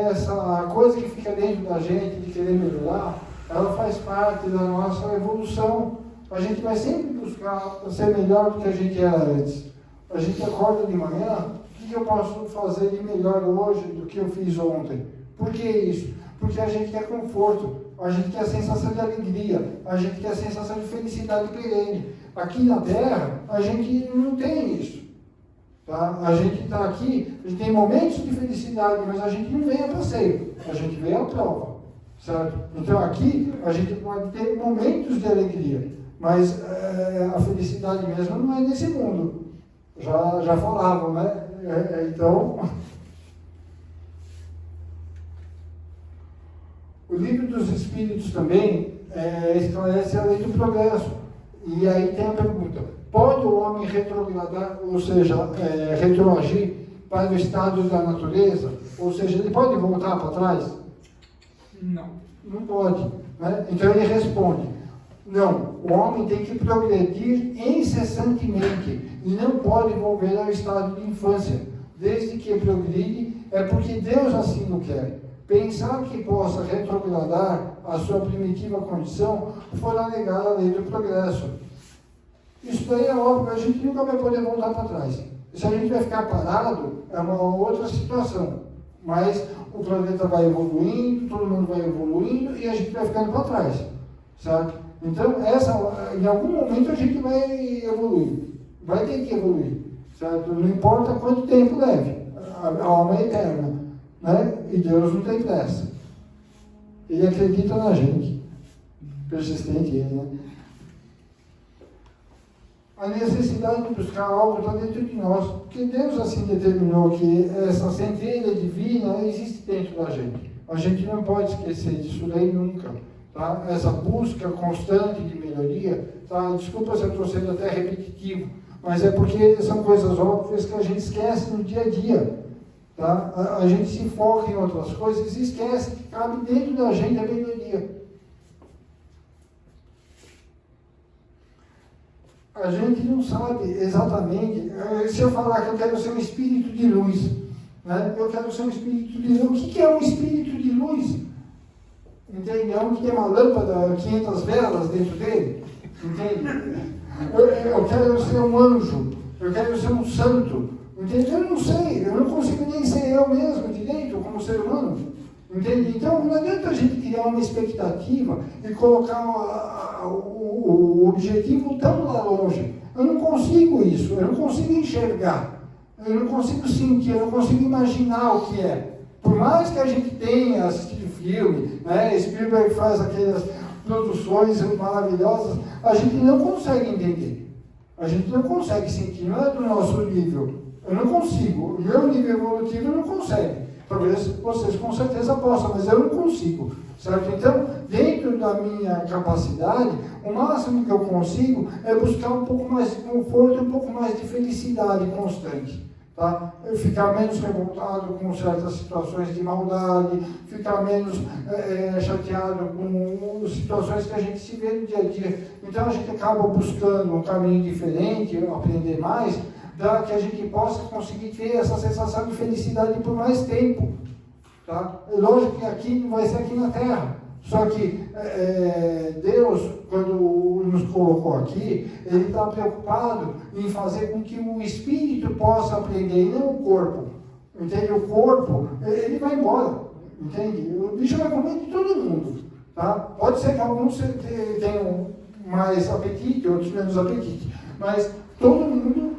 C: Essa coisa que fica dentro da gente de querer melhorar, ela faz parte da nossa evolução. A gente vai sempre buscar ser melhor do que a gente era antes. A gente acorda de manhã, o que eu posso fazer de melhor hoje do que eu fiz ontem? Por que isso? Porque a gente quer conforto, a gente quer sensação de alegria, a gente quer sensação de felicidade perene. Aqui na Terra, a gente não tem isso. Tá? A gente está aqui, a gente tem momentos de felicidade, mas a gente não vem a passeio, a gente vem à prova. Certo? Então aqui a gente pode ter momentos de alegria, mas a felicidade mesmo não é nesse mundo. Já falavam, né? Então, o livro dos Espíritos também esclarece a lei do progresso. E aí tem a pergunta: pode o homem retrogradar, ou seja, retroagir para o estado da natureza? Ou seja, ele pode voltar para trás? Não pode. Né? Então ele responde: não, o homem tem que progredir incessantemente e não pode volver ao estado de infância. Desde que progride, é porque Deus assim o quer. Pensar que possa retrogradar a sua primitiva condição fora negar a lei do progresso. Isso daí é óbvio, a gente nunca vai poder voltar para trás. Se a gente vai ficar parado, é uma outra situação. Mas o planeta vai evoluindo, todo mundo vai evoluindo e a gente vai ficando para trás, certo? Então, em algum momento a gente vai evoluir, vai ter que evoluir, certo? Não importa quanto tempo leve, a alma é eterna, né? E Deus não tem pressa. Ele acredita na gente, persistente ele, né? A necessidade de buscar algo está dentro de nós, porque Deus assim determinou que essa centelha divina existe dentro da gente. A gente não pode esquecer disso daí nunca. Tá? Essa busca constante de melhoria, tá? Desculpa se eu estou sendo até repetitivo, mas é porque são coisas óbvias que a gente esquece no dia a dia. Tá? A gente se foca em outras coisas e esquece que cabe dentro da gente a melhoria. A gente não sabe exatamente. Se eu falar que eu quero ser um espírito de luz, né? Eu quero ser um espírito de luz. O que é um espírito de luz? Entende? É um que tem uma lâmpada, 500 velas dentro dele. Entende? Eu quero ser um anjo. Eu quero ser um santo. Entende? Eu não sei. Eu não consigo nem ser eu mesmo direito como ser humano. Entende? Então, não adianta a gente criar uma expectativa e colocar o objetivo tão lá longe. Eu não consigo isso, eu não consigo enxergar, eu não consigo sentir, eu não consigo imaginar o que é. Por mais que a gente tenha assistido filme, né, Spielberg faz aquelas produções maravilhosas, a gente não consegue entender. A gente não consegue sentir, não é do nosso nível. Eu não consigo, o meu nível evolutivo não consegue. Talvez vocês com certeza possam, mas eu não consigo, certo? Então, dentro da minha capacidade, o máximo que eu consigo é buscar um pouco mais de conforto, um pouco mais de felicidade constante, tá? Eu ficar menos revoltado com certas situações de maldade, ficar menos chateado com situações que a gente se vê no dia a dia. Então, a gente acaba buscando um caminho diferente, aprender mais, para que a gente possa conseguir ter essa sensação de felicidade por mais tempo. Tá? É lógico que aqui não vai ser aqui na Terra, Só que Deus, quando nos colocou aqui, Ele está preocupado em fazer com que o espírito possa aprender, e não o corpo. Entende? O corpo, ele vai embora. Entende? O bicho vai comer de todo mundo. Tá? Pode ser que alguns tenham mais apetite, outros menos apetite. Mas todo mundo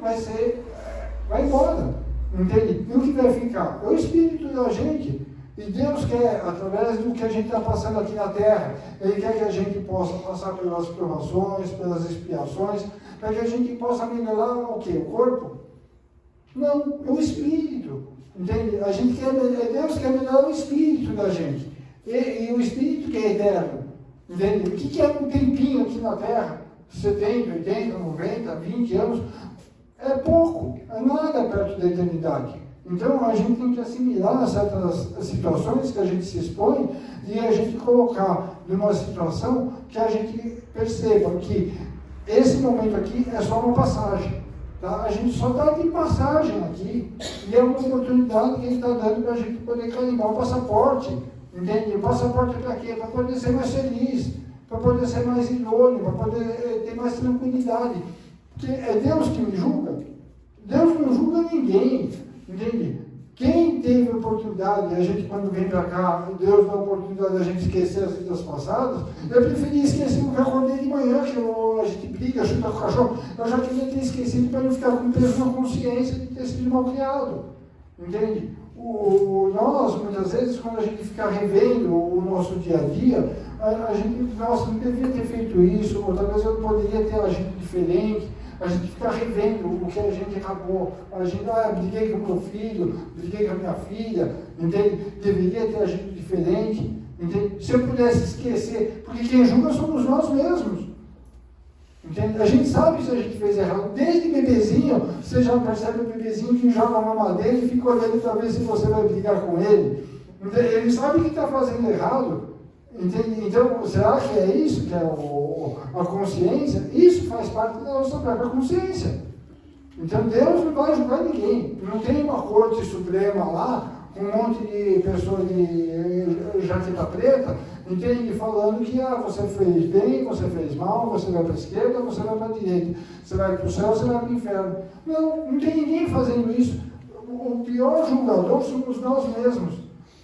C: vai embora. Entende? E o que vai ficar? É o espírito da gente. E Deus quer, através do que a gente está passando aqui na terra, Ele quer que a gente possa passar pelas provações, pelas expiações, para que a gente possa melhorar o quê? O corpo? Não, é o espírito. Entende? Deus quer melhorar o espírito da gente. E o espírito que é eterno. Entende? O que é um tempinho aqui na terra? 70, 80, 90, 20 anos? É pouco, é nada perto da eternidade. Então, a gente tem que assimilar certas situações que a gente se expõe e a gente colocar numa situação que a gente perceba que esse momento aqui é só uma passagem. Tá? A gente só está de passagem aqui e é uma oportunidade que Ele está dando para a gente poder carimbar o passaporte. Entende? O passaporte é para quê? Para poder ser mais feliz, para poder ser mais idôneo, para poder ter mais tranquilidade. Porque é Deus que me julga. Deus não julga ninguém. Entende? Quem teve a oportunidade, a gente quando vem para cá, Deus dá a oportunidade de a gente esquecer as vidas passadas, eu preferia esquecer o que eu acordei de manhã, que a gente briga, chuta com o cachorro, eu já queria ter esquecido para não ficar com peso na consciência de ter sido mal criado. Entende? Nós, muitas vezes, quando a gente fica revendo o nosso dia a dia, a gente, nossa, não devia ter feito isso, ou talvez eu poderia ter agido diferente. A gente fica revendo o que a gente acabou. A gente, briguei com meu filho, briguei com a minha filha, entende? Deveria ter agido diferente, entende? Se eu pudesse esquecer, porque quem julga somos nós mesmos. Entende? A gente sabe se a gente fez errado. Desde bebezinho, você já percebe o bebezinho que joga uma madeira e fica olhando para ver se você vai brigar com ele. Entende? Ele sabe que está fazendo errado. Entende? Então, será que é isso que é a consciência? Isso faz parte da nossa própria consciência. Então, Deus não vai julgar ninguém. Não tem uma corte suprema lá, com um monte de pessoas de jaqueta preta, entende? Falando que você fez bem, você fez mal, você vai para a esquerda, você vai para a direita. Você vai para o céu, você vai para o inferno. Não tem ninguém fazendo isso. O pior julgador somos nós mesmos.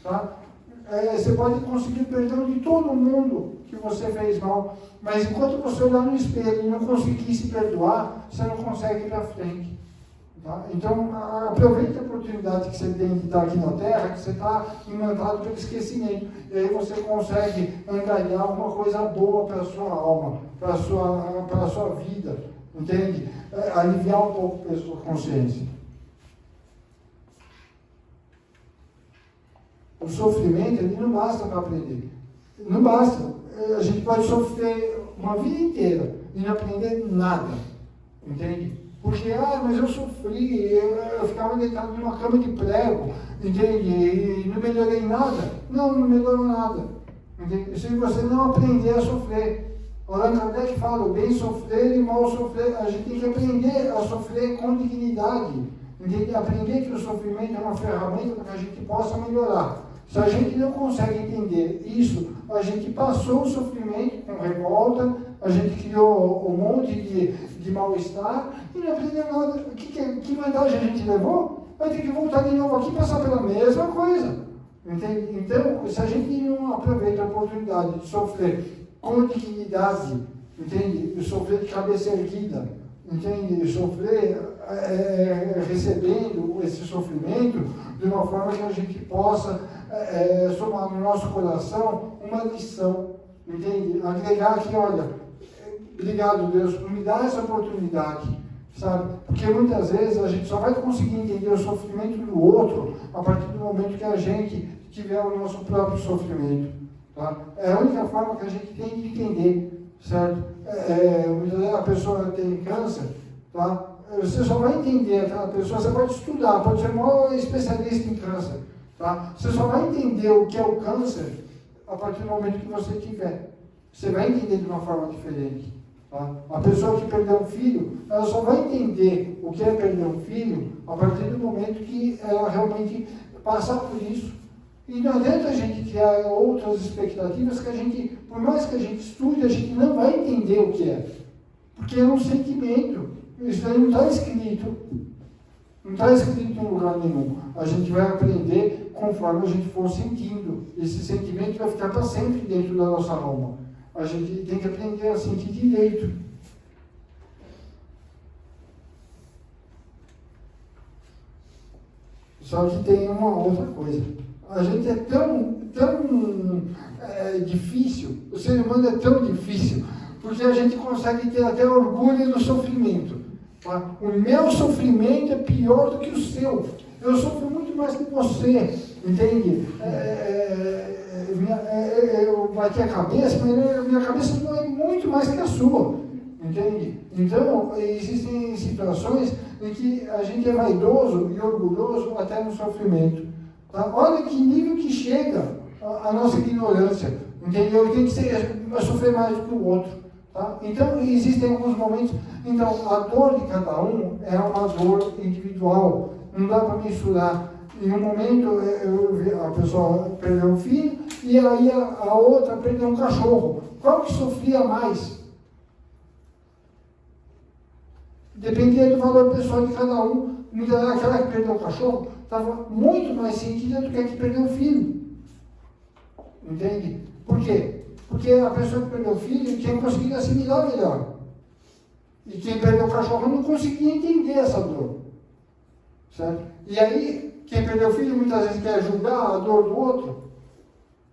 C: Tá? Você pode conseguir perdão de todo mundo que você fez mal, mas enquanto você olhar no espelho e não conseguir se perdoar, você não consegue ir para frente. Tá? Então, aproveite a oportunidade que você tem de estar aqui na Terra, que você está imantado pelo esquecimento, e aí você consegue angariar alguma coisa boa para a sua alma, para a sua vida, entende? Aliviar um pouco a sua consciência. O sofrimento, ele não basta para aprender. Não basta. A gente pode sofrer uma vida inteira e não aprender nada. Entende? Porque, mas eu sofri, eu ficava deitado numa cama de prego, entende? E não melhorei nada. Não melhorou nada. Entende? Se você não aprender a sofrer. Allan Kardec fala, o bem sofrer e o mal sofrer. A gente tem que aprender a sofrer com dignidade. Entende? Aprender que o sofrimento é uma ferramenta para que a gente possa melhorar. Se a gente não consegue entender isso, a gente passou o sofrimento com revolta, a gente criou um monte de mal-estar e não aprendeu nada. Que vantagem a gente levou? Vai ter que voltar de novo aqui e passar pela mesma coisa. Entende? Então, se a gente não aproveita a oportunidade de sofrer com dignidade, entende? De sofrer de cabeça erguida, entende? De sofrer recebendo esse sofrimento de uma forma que a gente possa somar no nosso coração uma lição, entende? Agregar aqui, olha, obrigado Deus por me dar essa oportunidade, sabe? Porque muitas vezes a gente só vai conseguir entender o sofrimento do outro a partir do momento que a gente tiver o nosso próprio sofrimento, tá? É a única forma que a gente tem de entender, certo? A pessoa tem câncer, tá? Você só vai entender aquela pessoa, você pode estudar, pode ser o maior especialista em câncer, tá? Você só vai entender o que é o câncer a partir do momento que você tiver. Você vai entender de uma forma diferente. Tá? A pessoa que perdeu um filho, ela só vai entender o que é perder um filho a partir do momento que ela realmente passar por isso. E não adianta a gente criar outras expectativas que a gente, por mais que a gente estude, a gente não vai entender o que é. Porque é um sentimento. Isso aí não está escrito. Não está escrito em lugar nenhum. A gente vai aprender conforme a gente for sentindo. Esse sentimento vai ficar para sempre dentro da nossa alma. A gente tem que aprender a sentir direito. Só que tem uma outra coisa. A gente é tão difícil, o ser humano é tão difícil, porque a gente consegue ter até orgulho do sofrimento. Tá? O meu sofrimento é pior do que o seu. Eu sofro muito mais que você, entende? Eu bati a cabeça, mas minha cabeça não é muito mais que a sua, entende? Então, existem situações em que a gente é vaidoso e orgulhoso até no sofrimento. Tá? Olha que nível que chega a nossa ignorância, entendeu? Tem que sofrer mais do que o outro. Tá? Então, existem alguns momentos. Então, a dor de cada um é uma dor individual. Não dá para mensurar. Em um momento, a pessoa perdeu um filho e aí a outra perdeu um cachorro. Qual que sofria mais? Dependia do valor pessoal de cada um. Aquela que perdeu o cachorro estava muito mais sentida do que a que perdeu o filho. Entende? Por quê? Porque a pessoa que perdeu o filho tinha conseguido assimilar melhor. E quem perdeu o cachorro não conseguia entender essa dor. Certo? E aí, quem perdeu o filho muitas vezes quer julgar a dor do outro.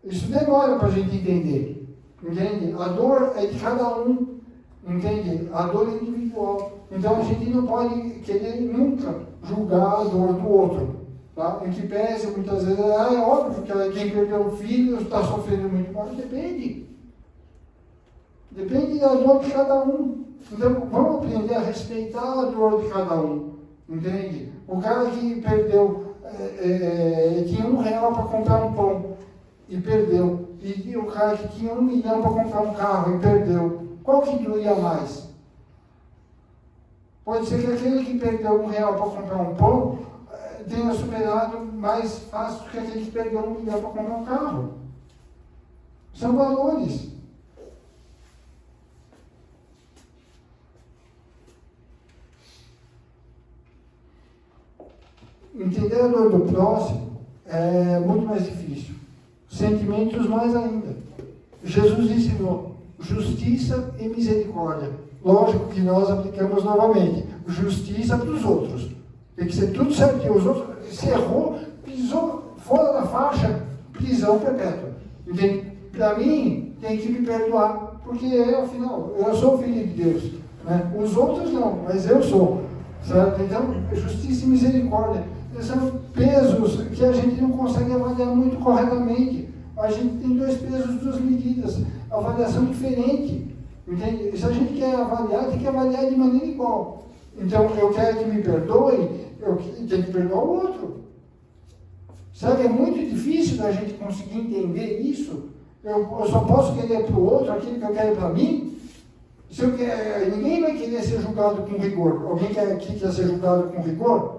C: Isso demora para a gente entender. Entende? A dor é de cada um. Entende? A dor é individual. Então a gente não pode querer nunca julgar a dor do outro. Tá? Em que pese, muitas vezes, é óbvio que quem perdeu o filho está sofrendo muito mais. Depende. Depende da dor de cada um. Então vamos aprender a respeitar a dor de cada um. Entende? O cara que perdeu, tinha R$1 para comprar um pão e perdeu. E o cara que tinha 1 milhão para comprar um carro e perdeu. Qual que doía mais? Pode ser que aquele que perdeu R$1 para comprar um pão tenha superado mais fácil do que aquele que perdeu 1 milhão para comprar um carro. São valores. Entender a dor do próximo é muito mais difícil. Sentimentos mais ainda. Jesus ensinou justiça e misericórdia. Lógico que nós aplicamos novamente. Justiça para os outros. Tem que ser tudo certinho. Os outros, se errou, pisou fora da faixa, prisão perpétua. Entende? Para mim, tem que me perdoar. Porque, afinal, eu sou filho de Deus. Né? Os outros não, mas eu sou. Certo? Então, justiça e misericórdia. São pesos que a gente não consegue avaliar muito corretamente. A gente tem 2 pesos, 2 medidas. Avaliação diferente. Entende? Se a gente quer avaliar, tem que avaliar de maneira igual. Então, eu quero que me perdoe, eu tenho que perdoar o outro. Sabe, é muito difícil da gente conseguir entender isso. Eu só posso querer para o outro aquilo que eu quero para mim. Se eu quer, ninguém vai querer ser julgado com rigor. Alguém aqui quer ser julgado com rigor?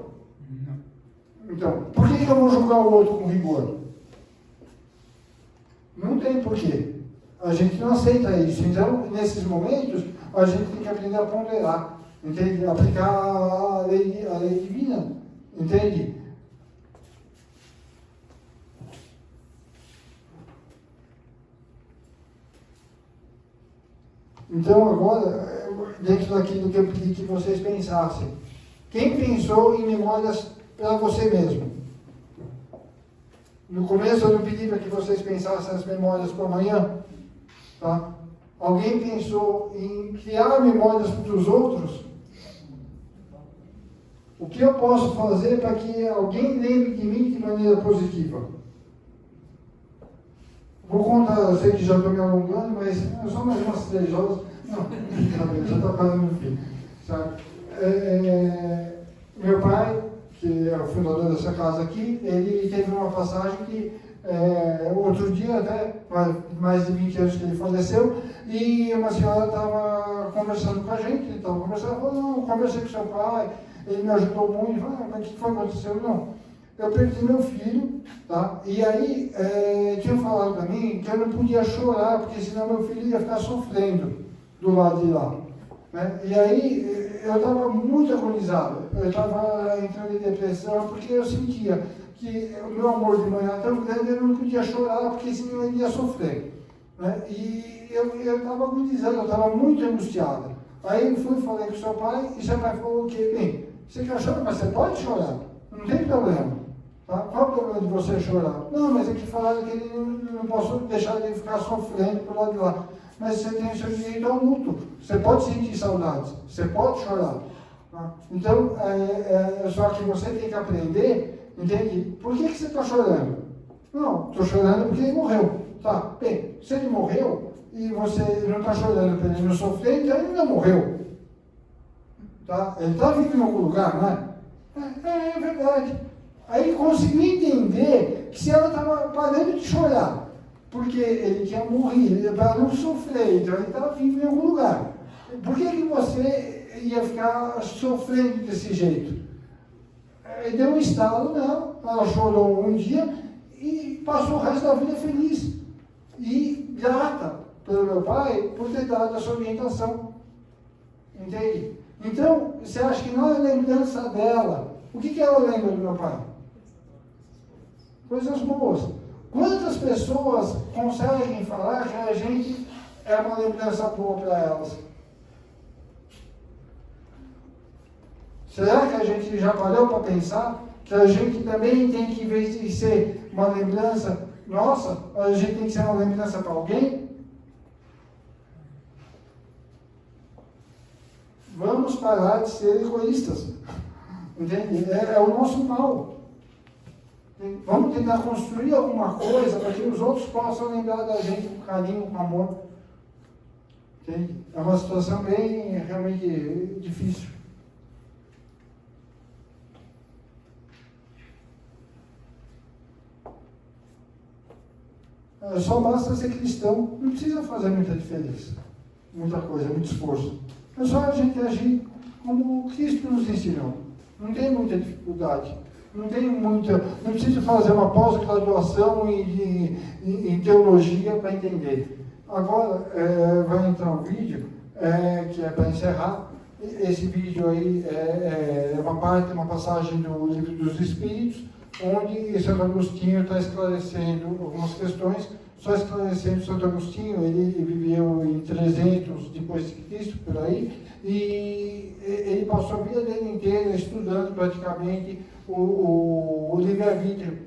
C: Então, por que eu vou julgar o outro com rigor? Não tem porquê. A gente não aceita isso. Então, nesses momentos, a gente tem que aprender a ponderar. Entende? Aplicar a lei divina. Entende? Então, agora, dentro daquilo que eu pedi que vocês pensassem. Quem pensou em memórias para você mesmo? No começo eu não pedi para que vocês pensassem as memórias para amanhã. Tá? Alguém pensou em criar memórias para os outros? O que eu posso fazer para que alguém lembre de mim de maneira positiva? Vou contar, eu sei que já estou me alongando, mas só mais umas 3 horas. Não, já está quase no fim. Sabe? Meu pai, que é o fundador dessa casa aqui, ele teve uma passagem que outro dia, até mais de 20 anos que ele faleceu, e uma senhora estava conversando com a gente, ele falou, não, conversei com seu pai, ele me ajudou muito, mas o que foi que aconteceu? Não. eu perdi meu filho, tá? E aí tinham falado para mim que eu não podia chorar, porque senão meu filho ia ficar sofrendo do lado de lá. Né? E aí eu estava muito agonizado, eu estava entrando em depressão, porque eu sentia que o meu amor de mãe era tão grande, eu não podia chorar, porque senão ele ia sofrer. Né? E eu estava agonizando, eu estava muito angustiado. Aí eu fui, falei com o seu pai, e seu pai falou que, bem, você quer chorar, mas você pode chorar, não tem problema. Tá? Qual é o problema de você chorar? Não, mas é que falaram que ele não posso deixar ele ficar sofrendo por lado de lá. Mas você tem o seu direito ao luto. Você pode sentir saudades, você pode chorar. Tá? Então, só que você tem que aprender, entende? Por que você está chorando? Não, estou chorando porque ele morreu. Tá, bem, se ele morreu e você não está chorando para ele não sofrer, então ele não morreu. Tá? Ele está vivo em algum lugar, não é? É verdade. Aí conseguiu entender que se ela estava parando de chorar, porque ele tinha morrido, para não sofrer, então ele estava vivo em algum lugar. Por que você ia ficar sofrendo desse jeito? Aí deu um estalo, não. Ela chorou um dia e passou o resto da vida feliz. E grata pelo meu pai por ter dado essa orientação. Entende? Então, você acha que não é lembrança dela? O que ela lembra do meu pai? Coisas boas. Quantas pessoas conseguem falar que a gente é uma lembrança boa para elas? Será que a gente já parou para pensar que a gente também tem que, em vez de ser uma lembrança nossa, a gente tem que ser uma lembrança para alguém? Vamos parar de ser egoístas. Entende? É o nosso mal. Vamos tentar construir alguma coisa para que os outros possam lembrar da gente com carinho, com amor. Entende? É uma situação bem, realmente difícil. Só basta ser cristão, não precisa fazer muita diferença, muita coisa, muito esforço. É só a gente agir como Cristo nos ensinou. Não tem muita dificuldade, não precisa fazer uma pós-graduação em teologia para entender. Agora vai entrar um vídeo que é para encerrar. Esse vídeo aí é uma passagem do Livro dos Espíritos, onde Santo Agostinho está esclarecendo algumas questões. Só esclarecendo, Santo Agostinho, ele viveu em 300 depois de Cristo, por aí, e ele passou a vida dele inteira estudando praticamente o livre-arbítrio.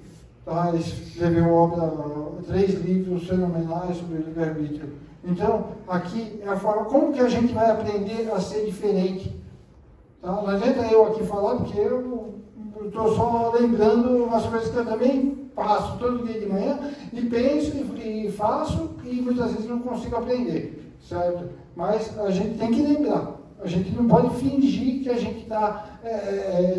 C: Tá? Ele escreveu 3 livros fenomenais sobre o livre-arbítrio. Então, aqui é a forma como que a gente vai aprender a ser diferente. Tá? Não adianta eu aqui falar, porque eu estou só lembrando umas coisas que eu também passo todo dia de manhã e penso e faço e muitas vezes não consigo aprender, certo? Mas a gente tem que lembrar, a gente não pode fingir que a gente está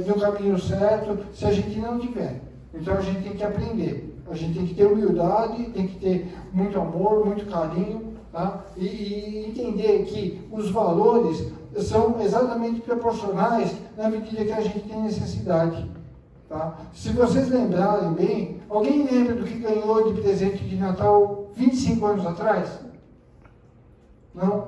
C: no caminho certo se a gente não tiver. Então a gente tem que aprender, a gente tem que ter humildade, tem que ter muito amor, muito carinho, tá? E entender que os valores são exatamente proporcionais na medida que a gente tem necessidade. Tá? Se vocês lembrarem bem, alguém lembra do que ganhou de presente de Natal 25 anos atrás? Não?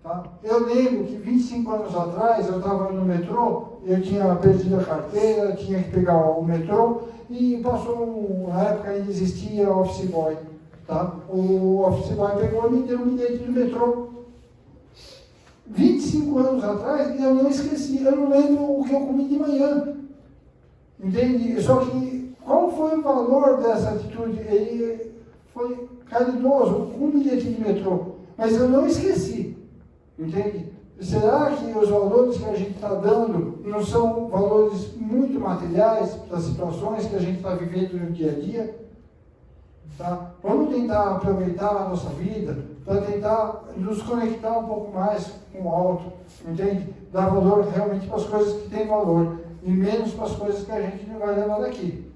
C: Tá? Eu lembro que 25 anos atrás eu estava no metrô, eu tinha perdido a carteira, tinha que pegar o metrô e passou, na época ainda existia o Office Boy. Tá? O Office Boy pegou e me deu um bilhete do metrô. 25 anos atrás eu não esqueci, eu não lembro o que eu comi de manhã. Entende? Só que, qual foi o valor dessa atitude? Ele foi caridoso, um bilhete de metrô, mas eu não esqueci. Entende? Será que os valores que a gente está dando não são valores muito materiais das situações que a gente está vivendo no dia a dia? Tá? Vamos tentar aproveitar a nossa vida para tentar nos conectar um pouco mais com o alto, entende? Dar valor realmente para as coisas que têm valor e menos para as coisas que a gente não vai levar daqui.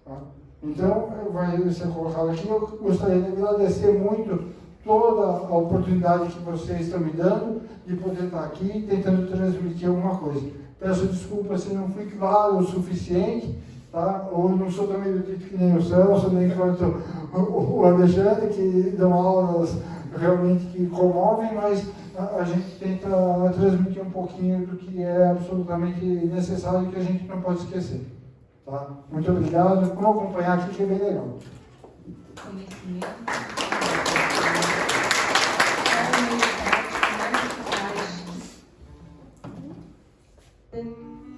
C: Tá? Então, vai ser colocado aqui, eu gostaria de agradecer muito toda a oportunidade que vocês estão me dando de poder estar aqui tentando transmitir alguma coisa. Peço desculpa se não fui claro o suficiente, tá? Ou não sou tão erudito que nem o Celso, nem quanto o Alexandre, que dão aulas realmente que comovem, mas a gente tenta transmitir um pouquinho do que é absolutamente necessário e que a gente não pode esquecer. Tá? Muito obrigado. Vamos acompanhar aqui, que é bem legal.
B: Conhecimento.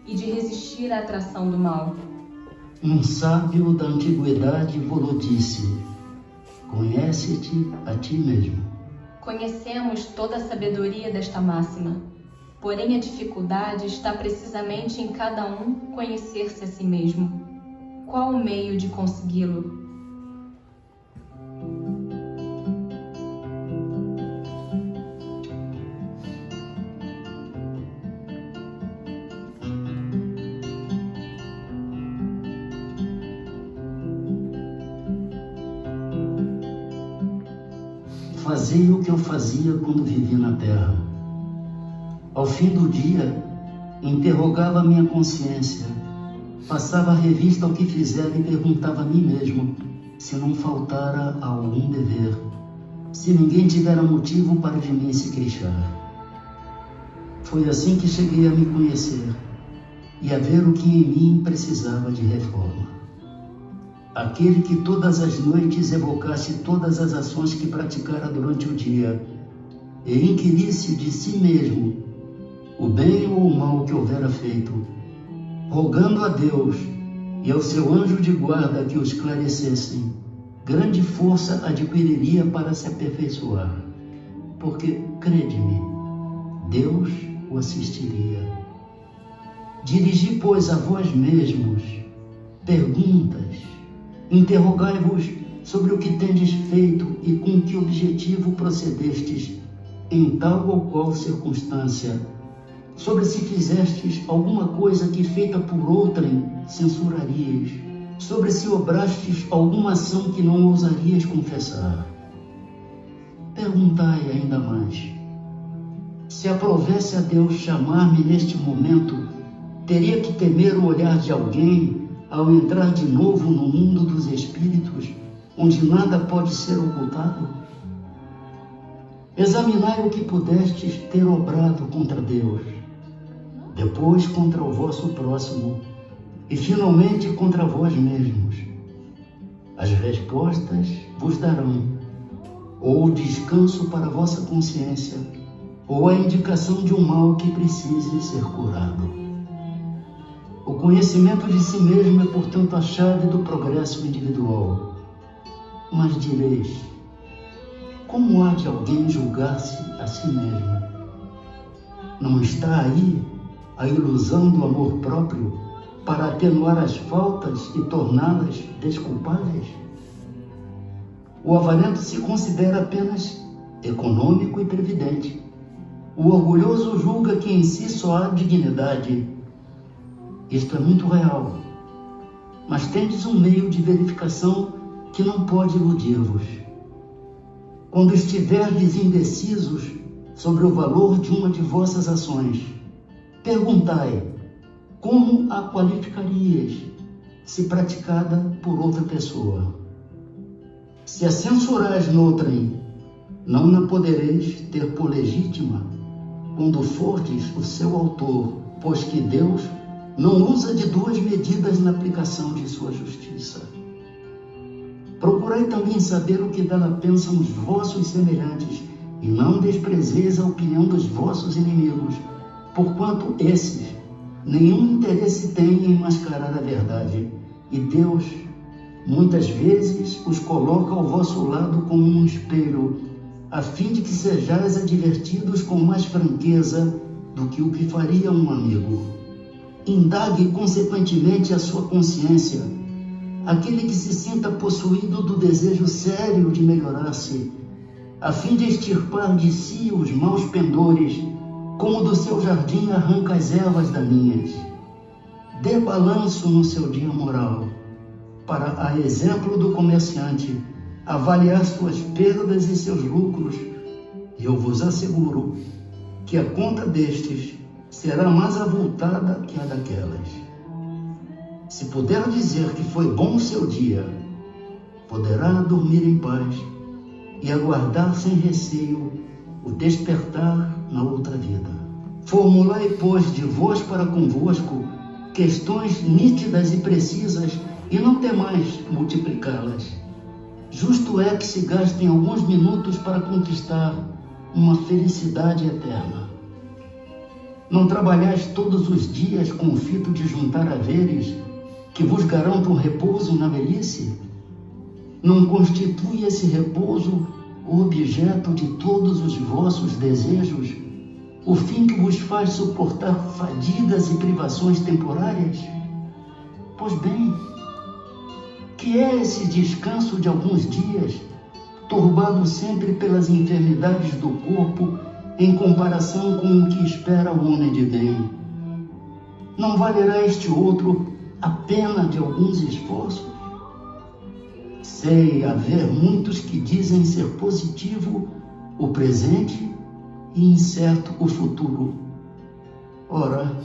B: E de resistir à atração do mal.
E: Um sábio da antiguidade vos disse: conhece-te a ti mesmo.
B: Conhecemos toda a sabedoria desta máxima, porém a dificuldade está precisamente em cada um conhecer-se a si mesmo. Qual o meio de consegui-lo?
E: Fazei o que eu fazia quando vivia na terra. Ao fim do dia, interrogava a minha consciência, passava a revista ao que fizera e perguntava a mim mesmo se não faltara algum dever, se ninguém tivera motivo para de mim se queixar. Foi assim que cheguei a me conhecer e a ver o que em mim precisava de reforma. Aquele que todas as noites evocasse todas as ações que praticara durante o dia e inquirisse de si mesmo o bem ou o mal que houvera feito, rogando a Deus e ao seu anjo de guarda que o esclarecessem, grande força adquiriria para se aperfeiçoar, porque, crede-me, Deus o assistiria. Dirigi, pois, a vós mesmos perguntas. Interrogai-vos sobre o que tendes feito e com que objetivo procedestes em tal ou qual circunstância, sobre se fizestes alguma coisa que feita por outrem censurarias, sobre se obrastes alguma ação que não ousarias confessar. Perguntai ainda mais: se aprovesse a Deus chamar-me neste momento, teria que temer o olhar de alguém ao entrar de novo no mundo dos espíritos, onde nada pode ser ocultado? Examinai o que pudestes ter obrado contra Deus, depois contra o vosso próximo e finalmente contra vós mesmos. As respostas vos darão ou o descanso para a vossa consciência, ou a indicação de um mal que precise ser curado. O conhecimento de si mesmo é, portanto, a chave do progresso individual. Mas direis: como há de alguém julgar-se a si mesmo? Não está aí a ilusão do amor próprio para atenuar as faltas e torná-las desculpáveis? O avarento se considera apenas econômico e previdente. O orgulhoso julga que em si só há dignidade. Isto é muito real, mas tendes um meio de verificação que não pode iludir-vos. Quando estiverdes indecisos sobre o valor de uma de vossas ações, perguntai como a qualificarias se praticada por outra pessoa. Se a censurais noutrem, não na podereis ter por legítima quando fordes o seu autor, pois que Deus não usa de duas medidas na aplicação de sua justiça. Procurai também saber o que dela pensam os vossos semelhantes, e não desprezeis a opinião dos vossos inimigos, porquanto esses nenhum interesse têm em mascarar a verdade, e Deus muitas vezes os coloca ao vosso lado como um espelho, a fim de que sejais advertidos com mais franqueza do que o que faria um amigo. Indague consequentemente a sua consciência, aquele que se sinta possuído do desejo sério de melhorar-se, a fim de extirpar de si os maus pendores, como do seu jardim arranca as ervas daninhas. Dê balanço no seu dia moral, para, a exemplo do comerciante, avaliar suas perdas e seus lucros, e eu vos asseguro que a conta destes será mais avultada que a daquelas. se puder dizer que foi bom o seu dia, poderá dormir em paz e aguardar sem receio o despertar na outra vida. Formulai, pois, de vós para convosco questões nítidas e precisas e não temais multiplicá-las. Justo é que se gastem alguns minutos para conquistar uma felicidade eterna. Não trabalhais todos os dias com o fito de juntar haveres que vos garantam repouso na velhice? Não constitui esse repouso o objeto de todos os vossos desejos, o fim que vos faz suportar fadigas e privações temporárias? Pois bem, que é esse descanso de alguns dias, turbado sempre pelas enfermidades do corpo, em comparação com o que espera o homem de bem? Não valerá este outro a pena de alguns esforços? Sei haver muitos que dizem ser positivo o presente e incerto o futuro. Ora,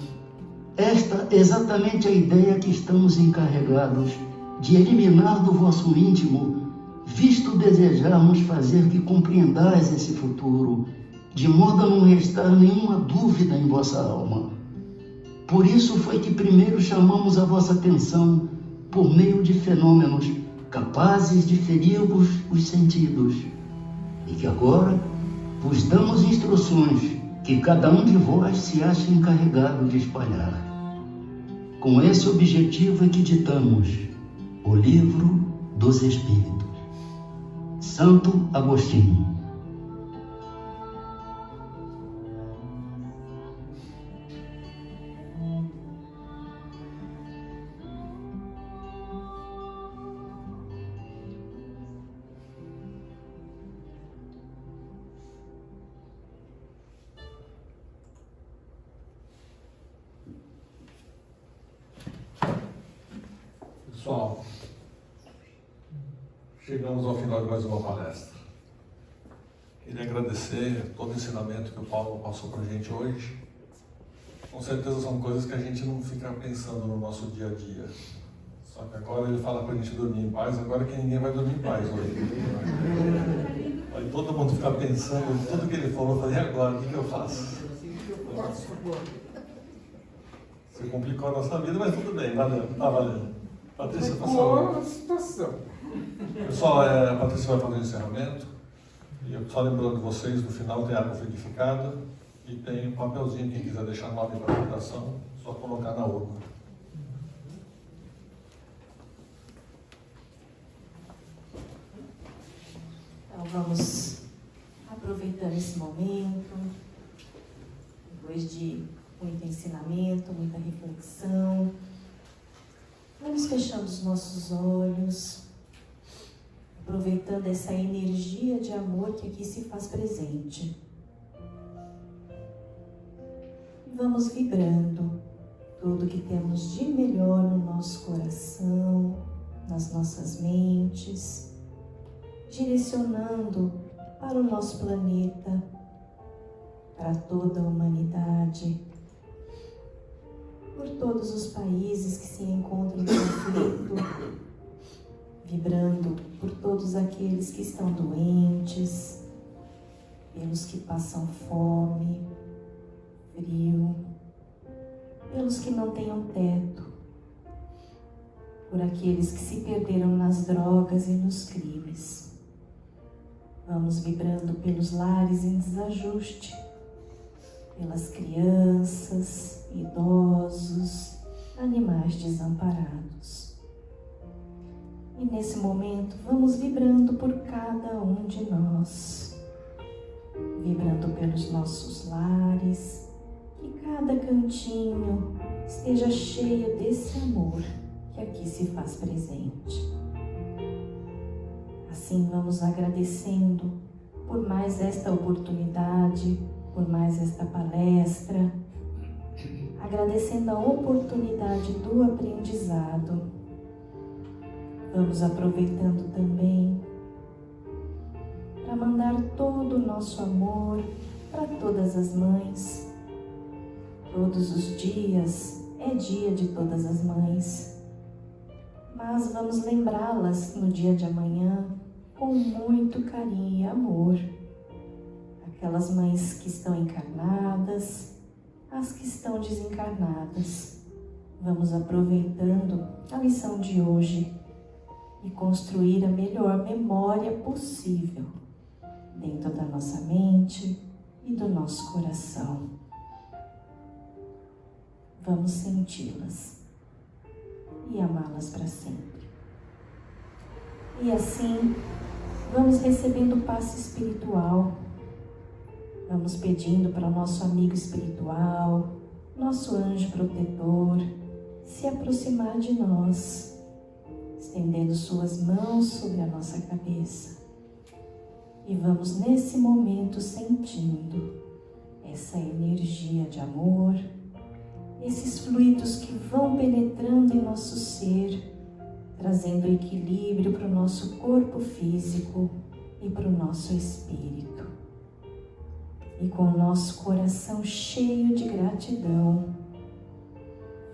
E: esta é exatamente a ideia que estamos encarregados de eliminar do vosso íntimo, visto desejarmos fazer que compreendais esse futuro, de modo a não restar nenhuma dúvida em vossa alma. Por isso foi que primeiro chamamos a vossa atenção por meio de fenômenos capazes de ferir-vos os sentidos, e que agora vos damos instruções que cada um de vós se acha encarregado de espalhar. Com esse objetivo é que ditamos o Livro dos Espíritos. Santo Agostinho.
A: Pessoal, chegamos ao final de mais uma palestra. Queria agradecer todo o ensinamento que o Paulo passou para a gente hoje. Com certeza são coisas que a gente não fica pensando no nosso dia a dia. Só que agora ele fala para a gente dormir em paz, agora que ninguém vai dormir em paz hoje. Aí todo mundo fica pensando em tudo que ele falou, eu falei, e agora, o que eu faço? Você complicou a nossa vida, mas tudo bem, valeu, tá valendo. Patrícia,
B: Boa situação.
A: Pessoal, a Patrícia vai fazer o encerramento. E eu só lembrando vocês, no final tem água fluidificada e tem um papelzinho, quem quiser deixar nome para a votação, só colocar na urna.
F: Então vamos aproveitando esse momento, depois de muito ensinamento, muita reflexão. Vamos fechando os nossos olhos, aproveitando essa energia de amor que aqui se faz presente. E vamos vibrando tudo que temos de melhor no nosso coração, nas nossas mentes, direcionando para o nosso planeta, para toda a humanidade, por todos os países que se encontram em conflito, vibrando por todos aqueles que estão doentes, pelos que passam fome, frio, pelos que não têm um teto, por aqueles que se perderam nas drogas e nos crimes. Vamos vibrando pelos lares em desajuste, pelas crianças, idosos, animais desamparados. E nesse momento vamos vibrando por cada um de nós, vibrando pelos nossos lares, que cada cantinho esteja cheio desse amor que aqui se faz presente. Assim vamos agradecendo por mais esta oportunidade, por mais esta palestra, agradecendo a oportunidade do aprendizado. Vamos aproveitando também para mandar todo o nosso amor para todas as mães. Todos os dias é dia de todas as mães. mas vamos lembrá-las no dia de amanhã com muito carinho e amor. Aquelas mães que estão encarnadas, as que estão desencarnadas. Vamos aproveitando a lição de hoje e construir a melhor memória possível dentro da nossa mente e do nosso coração. Vamos senti-las e amá-las para sempre. E assim, vamos recebendo o passe espiritual. Vamos pedindo para o nosso amigo espiritual, nosso anjo protetor, se aproximar de nós, estendendo suas mãos sobre a nossa cabeça. E vamos nesse momento sentindo essa energia de amor, esses fluidos que vão penetrando em nosso ser, trazendo equilíbrio para o nosso corpo físico e para o nosso espírito. E com o nosso coração cheio de gratidão,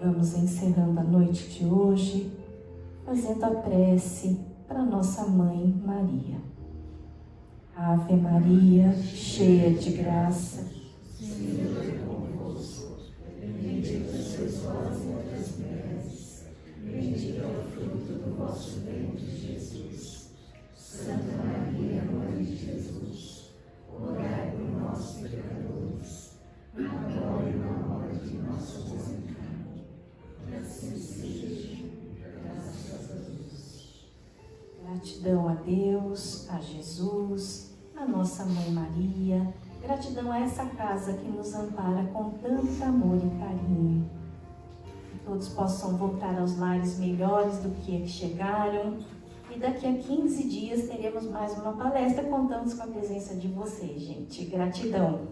F: vamos encerrando a noite de hoje, fazendo a prece para nossa Mãe Maria. Ave Maria, cheia de graça,
B: o Senhor é convosco. Bendita sois vós entre as mulheres, bendito é o fruto do vosso ventre, Jesus. Santa Maria, Mãe de Jesus, orai por nós, pecadores, agora e na hora de nossa morte. Que assim seja, graças a Deus.
F: Gratidão a Deus, a Jesus, a nossa Mãe Maria. Gratidão a essa casa que nos ampara com tanto amor e carinho. Que todos possam voltar aos lares melhores do que chegaram. E daqui a 15 dias teremos mais uma palestra. Contamos com a presença de vocês, gente. Gratidão.